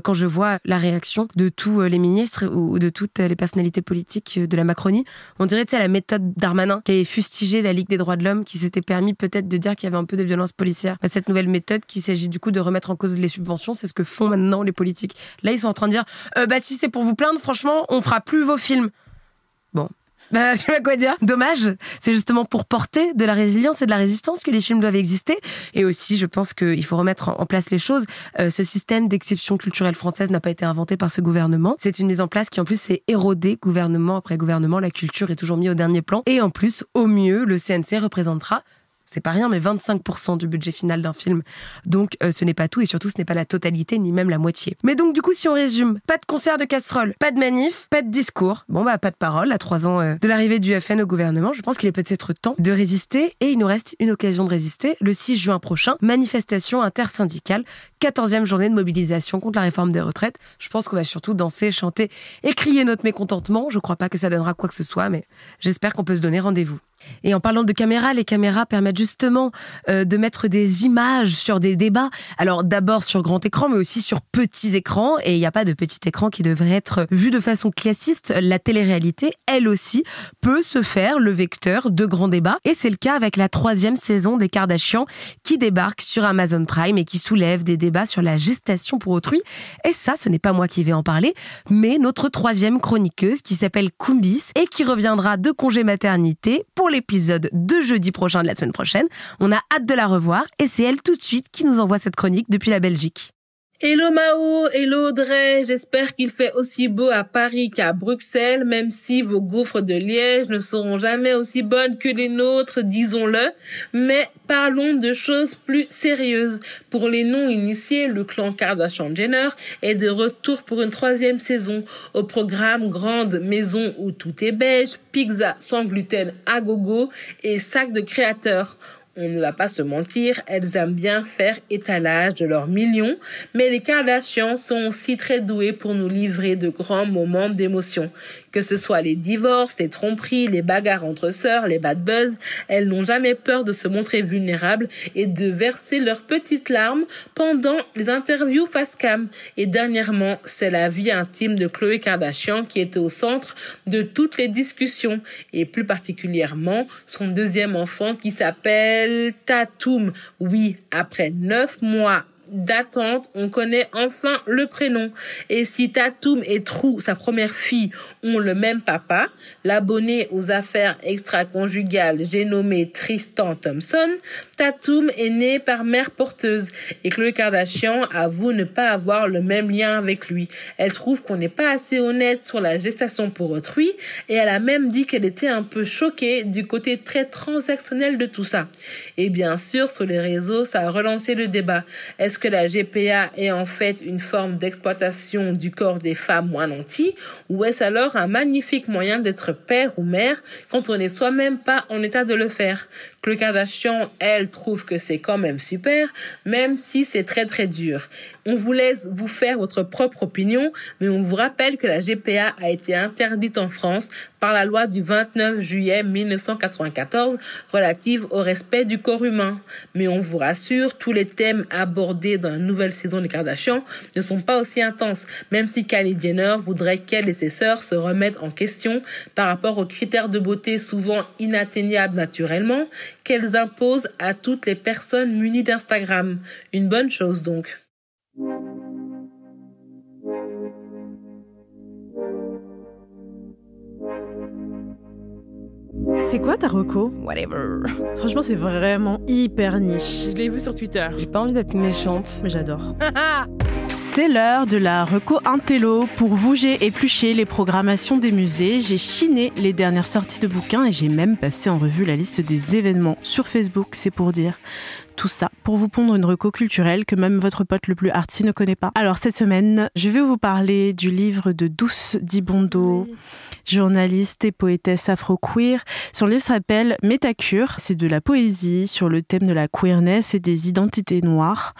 Quand je vois la réaction de tous les ministres ou de toutes les personnalités politiques de la Macronie, on dirait, tu sais, la méthode Darmanin qui avait fustigé la Ligue des droits de l'homme, qui s'était permis peut-être de dire qu'il y avait un peu de violence policière. Cette nouvelle méthode qui s'agit du coup de remettre en cause les subventions, c'est ce que font maintenant les politiques. Là, ils sont en train de dire si c'est pour vous plaindre, franchement, on fera plus vos films. Bon. Je sais pas quoi dire. Dommage. C'est justement pour porter de la résilience et de la résistance que les films doivent exister. Et aussi, je pense qu'il faut remettre en place les choses. Ce système d'exception culturelle française n'a pas été inventé par ce gouvernement. C'est une mise en place qui, en plus, s'est érodée gouvernement après gouvernement. La culture est toujours mise au dernier plan. Et en plus, au mieux, le CNC représentera, c'est pas rien, mais 25% du budget final d'un film. Donc, ce n'est pas tout, et surtout, ce n'est pas la totalité, ni même la moitié. Mais donc, du coup, si on résume, pas de concert de casserole, pas de manif, pas de discours, pas de parole, à 3 ans de l'arrivée du FN au gouvernement, je pense qu'il est peut-être temps de résister, et il nous reste une occasion de résister. Le 6 juin prochain, manifestation intersyndicale, 14e journée de mobilisation contre la réforme des retraites. Je pense qu'on va surtout danser, chanter et crier notre mécontentement. Je crois pas que ça donnera quoi que ce soit, mais j'espère qu'on peut se donner rendez-vous. Et en parlant de caméras, les caméras permettent justement de mettre des images sur des débats. Alors d'abord sur grand écran, mais aussi sur petits écrans. Et il n'y a pas de petit écran qui devrait être vu de façon classiste. La télé-réalité, elle aussi, peut se faire le vecteur de grands débats. Et c'est le cas avec la 3e saison des Kardashians qui débarque sur Amazon Prime et qui soulève des débats sur la gestation pour autrui. Et ça, ce n'est pas moi qui vais en parler, mais notre 3e chroniqueuse qui s'appelle Kumbis et qui reviendra de congé maternité pour l'épisode de jeudi prochain de la semaine prochaine. On a hâte de la revoir et c'est elle tout de suite qui nous envoie cette chronique depuis la Belgique. Hello Mao, hello Audrey, j'espère qu'il fait aussi beau à Paris qu'à Bruxelles, même si vos gaufres de Liège ne seront jamais aussi bonnes que les nôtres, disons-le. Mais parlons de choses plus sérieuses. Pour les non-initiés, le clan Kardashian-Jenner est de retour pour une 3e saison. Au programme, grande maison où tout est beige, pizza sans gluten à gogo et sac de créateurs. On ne va pas se mentir, elles aiment bien faire étalage de leurs millions, mais les Kardashians sont aussi très douées pour nous livrer de grands moments d'émotion. Que ce soit les divorces, les tromperies, les bagarres entre sœurs, les bad buzz, elles n'ont jamais peur de se montrer vulnérables et de verser leurs petites larmes pendant les interviews face cam. Et dernièrement, c'est la vie intime de Khloé Kardashian qui était au centre de toutes les discussions, et plus particulièrement son 2e enfant qui s'appelle Tatum. Oui, après 9 mois d'attente, on connaît enfin le prénom. Et si Tatum et True, sa première fille, ont le même papa, l'abonné aux affaires extra-conjugales, j'ai nommé Tristan Thompson, Tatum est né par mère porteuse. Et Khloé Kardashian avoue ne pas avoir le même lien avec lui. Elle trouve qu'on n'est pas assez honnête sur la gestation pour autrui, et elle a même dit qu'elle était un peu choquée du côté très transactionnel de tout ça. Et bien sûr, sur les réseaux, ça a relancé le débat. Est-ce que la GPA est en fait une forme d'exploitation du corps des femmes moins nanties, ou est-ce alors un magnifique moyen d'être père ou mère quand on n'est soi-même pas en état de le faire? Khloé Kardashian, elle, trouve que c'est quand même super, même si c'est très très dur. On vous laisse vous faire votre propre opinion, mais on vous rappelle que la GPA a été interdite en France par la loi du 29 juillet 1994 relative au respect du corps humain. Mais on vous rassure, tous les thèmes abordés dans la nouvelle saison des Kardashians ne sont pas aussi intenses, même si Kylie Jenner voudrait qu'elle et ses sœurs se remettent en question par rapport aux critères de beauté souvent inatteignables naturellement, qu'elles imposent à toutes les personnes munies d'Instagram. Une bonne chose donc. C'est quoi ta reco? Whatever. Franchement, c'est vraiment hyper niche. Je l'ai vu sur Twitter. J'ai pas envie d'être méchante, Mais j'adore. C'est l'heure de la reco intello. Pour vous, j'ai épluché les programmations des musées, j'ai chiné les dernières sorties de bouquins et j'ai même passé en revue la liste des événements sur Facebook, c'est pour dire. Tout ça pour vous pondre une reco culturelle que même votre pote le plus arty ne connaît pas. Alors cette semaine, je vais vous parler du livre de Douce Dibondo, journaliste et poétesse afro-queer. Son livre s'appelle Métacure. C'est de la poésie sur le thème de la queerness et des identités noires.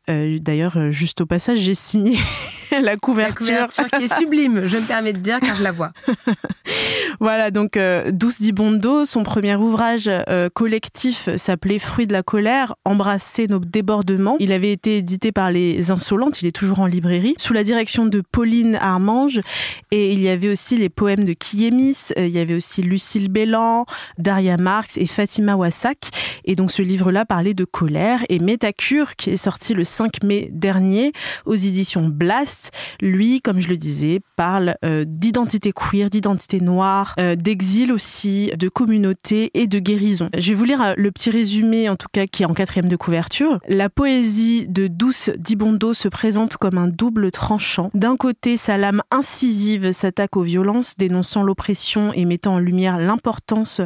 D'ailleurs, juste au passage, j'ai signé la couverture. La couverture qui est sublime, je me permets de dire, car je la vois. Voilà, donc Douce Dibondo, son premier ouvrage collectif s'appelait Fruits de la colère, embrasser nos débordements. Il avait été édité par Les Insolentes, il est toujours en librairie, sous la direction de Pauline Armange. Et il y avait aussi les poèmes de Kiemis, il y avait aussi Lucille Bélan, Daria Marx et Fatima Wassak. Et donc ce livre-là parlait de colère. Et Métacure, qui est sorti le 5 mai dernier aux éditions Blast, lui, comme je le disais, parle d'identité queer, d'identité noire, d'exil aussi, de communauté et de guérison. Je vais vous lire le petit résumé, en tout cas, qui est en 4e de couverture. La poésie de Douce Dibondo se présente comme un double tranchant. D'un côté, sa lame incisive s'attaque aux violences, dénonçant l'oppression et mettant en lumière l'importance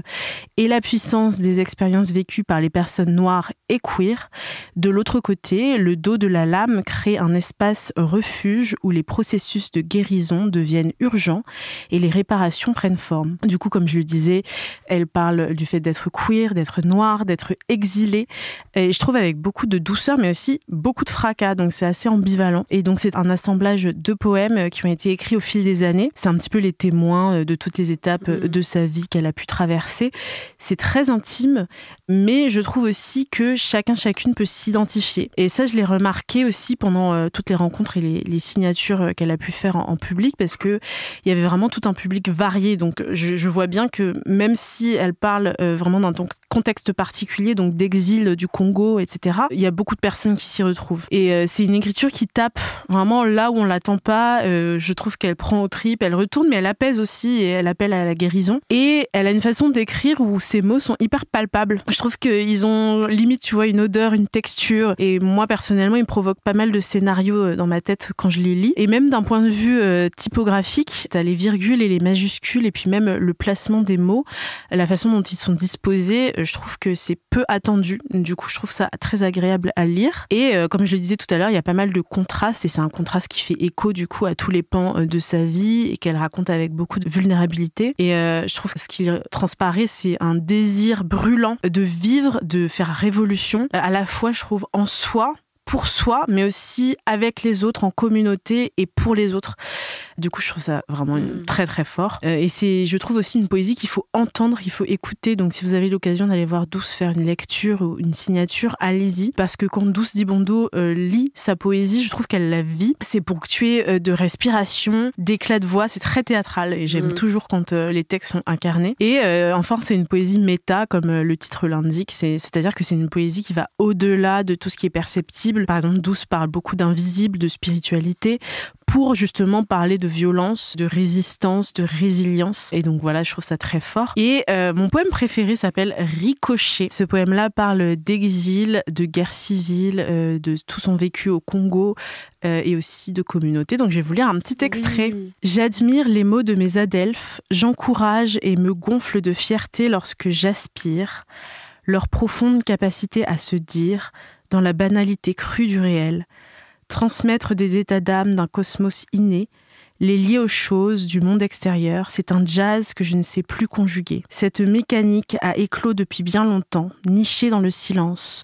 et la puissance des expériences vécues par les personnes noires et queer. De l'autre côté, le dos de la lame crée un espace refuge où les processus de guérison deviennent urgents et les réparations prennent forme. Du coup, comme je le disais, elle parle du fait d'être queer, d'être noire, d'être exilée. Et je trouve avec beaucoup de douceur, mais aussi beaucoup de fracas. Donc c'est assez ambivalent. Et donc c'est un assemblage de poèmes qui ont été écrits au fil des années. C'est un petit peu les témoins de toutes les étapes de sa vie qu'elle a pu traverser. C'est très intime, mais je trouve aussi que chacune peut s'identifier. Et ça, je l'ai remarqué aussi pendant toutes les rencontres et les signatures qu'elle a pu faire en public, parce que il y avait vraiment tout un public varié. Donc je vois bien que même si elle parle vraiment d'un contexte particulier, donc d'exil du Congo, etc., il y a beaucoup de personnes qui s'y retrouvent. Et c'est une écriture qui tape vraiment là où on l'attend pas. Je trouve qu'elle prend aux tripes, elle retourne, mais elle apaise aussi et elle appelle à la guérison. Et elle a une façon d'écrire où ses mots sont hyper palpables. Je trouve qu'ils ont limite, tu vois, une odeur, une texture. Et moi, personnellement, ils me provoquent pas mal de scénarios dans ma tête quand je les lis. Et même d'un point de vue typographique, t'as les virgules et les majuscules, et puis même le placement des mots, la façon dont ils sont disposés, je trouve que c'est peu attendu. Du coup, je trouve ça très agréable à lire. Et comme je le disais tout à l'heure, il y a pas mal de contrastes, et c'est un contraste qui fait écho du coup à tous les pans de sa vie et qu'elle raconte avec beaucoup de vulnérabilité. Et je trouve que ce qui transparaît, c'est un désir brûlant de vivre, de faire révolution, à la fois, je trouve, en soi, pour soi, mais aussi avec les autres, en communauté et pour les autres. Du coup, je trouve ça vraiment très très fort. Et c'est, je trouve aussi une poésie qu'il faut entendre, qu'il faut écouter. Donc si vous avez l'occasion d'aller voir Douce faire une lecture ou une signature, allez-y. Parce que quand Douce Dibondo lit sa poésie, je trouve qu'elle la vit. C'est ponctué de respiration, d'éclat de voix. C'est très théâtral et j'aime toujours quand les textes sont incarnés. Et enfin, c'est une poésie méta, comme le titre l'indique. C'est-à-dire que c'est une poésie qui va au-delà de tout ce qui est perceptible. Par exemple, Douce parle beaucoup d'invisible, de spiritualité, pour justement parler de violence, de résistance, de résilience. Et donc voilà, je trouve ça très fort. Et mon poème préféré s'appelle Ricochet. Ce poème-là parle d'exil, de guerre civile, de tout son vécu au Congo et aussi de communauté. Donc je vais vous lire un petit extrait. Oui. J'admire les mots de mes adelphes, j'encourage et me gonfle de fierté lorsque j'aspire leur profonde capacité à se dire dans la banalité crue du réel, transmettre des états d'âme d'un cosmos inné, les lier aux choses du monde extérieur, c'est un jazz que je ne sais plus conjuguer. Cette mécanique a éclos depuis bien longtemps, nichée dans le silence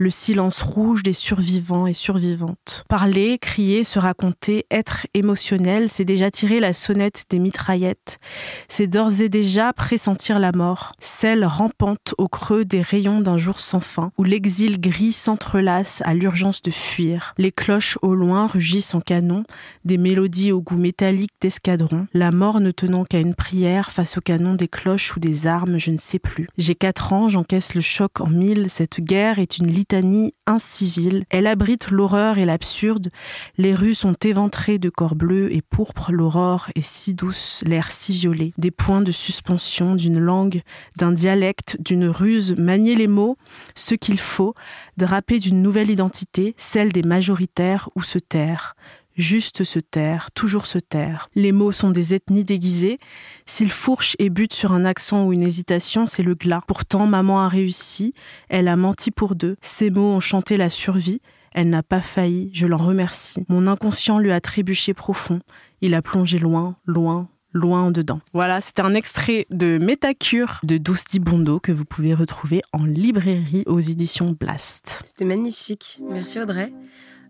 rouge des survivants et survivantes. Parler, crier, se raconter, être émotionnel, c'est déjà tirer la sonnette des mitraillettes. C'est d'ores et déjà pressentir la mort, celle rampante au creux des rayons d'un jour sans fin, où l'exil gris s'entrelace à l'urgence de fuir. Les cloches au loin rugissent en canon, des mélodies au goût métallique d'escadron, la mort ne tenant qu'à une prière face au canon des cloches ou des armes, je ne sais plus. J'ai 4 ans, j'encaisse le choc en 1000, cette guerre est une litanie incivile. Elle abrite l'horreur et l'absurde, les rues sont éventrées de corps bleus et pourpres, l'aurore est si douce, l'air si violet. Des points de suspension, d'une langue, d'un dialecte, d'une ruse, manier les mots, ce qu'il faut, draper d'une nouvelle identité, celle des majoritaires ou se taire. Juste se taire, toujours se taire. Les mots sont des ethnies déguisées. S'ils fourchent et butent sur un accent ou une hésitation, c'est le glas. Pourtant, maman a réussi. Elle a menti pour deux. Ces mots ont chanté la survie. Elle n'a pas failli, je l'en remercie. Mon inconscient lui a trébuché profond. Il a plongé loin, loin, loin en dedans. Voilà, c'était un extrait de Métacure de Douce Dibondo que vous pouvez retrouver en librairie aux éditions Blast. C'était magnifique. Merci Audrey.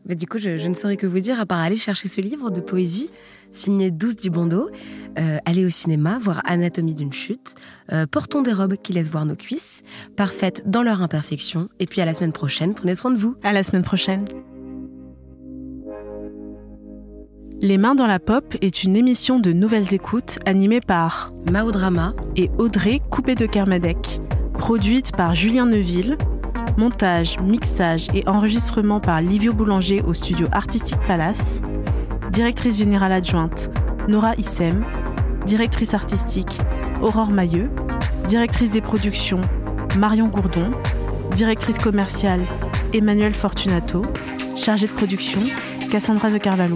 Du coup, je ne saurais que vous dire, à part aller chercher ce livre de poésie signé Douce Dibondo, aller au cinéma, voir Anatomie d'une chute, portons des robes qui laissent voir nos cuisses, parfaites dans leur imperfection, et puis à la semaine prochaine, prenez soin de vous. À la semaine prochaine. Les Mains dans la Pop est une émission de Nouvelles Écoutes animée par Maoudrama et Audrey Coupé de Kermadec, produite par Julien Neuville. Montage, mixage et enregistrement par Livio Boulanger au studio Artistique Palace. Directrice générale adjointe, Nora Issem. Directrice artistique, Aurore Mailleux. Directrice des productions, Marion Gourdon. Directrice commerciale, Emmanuel Fortunato. Chargée de production, Cassandra de Carvalho.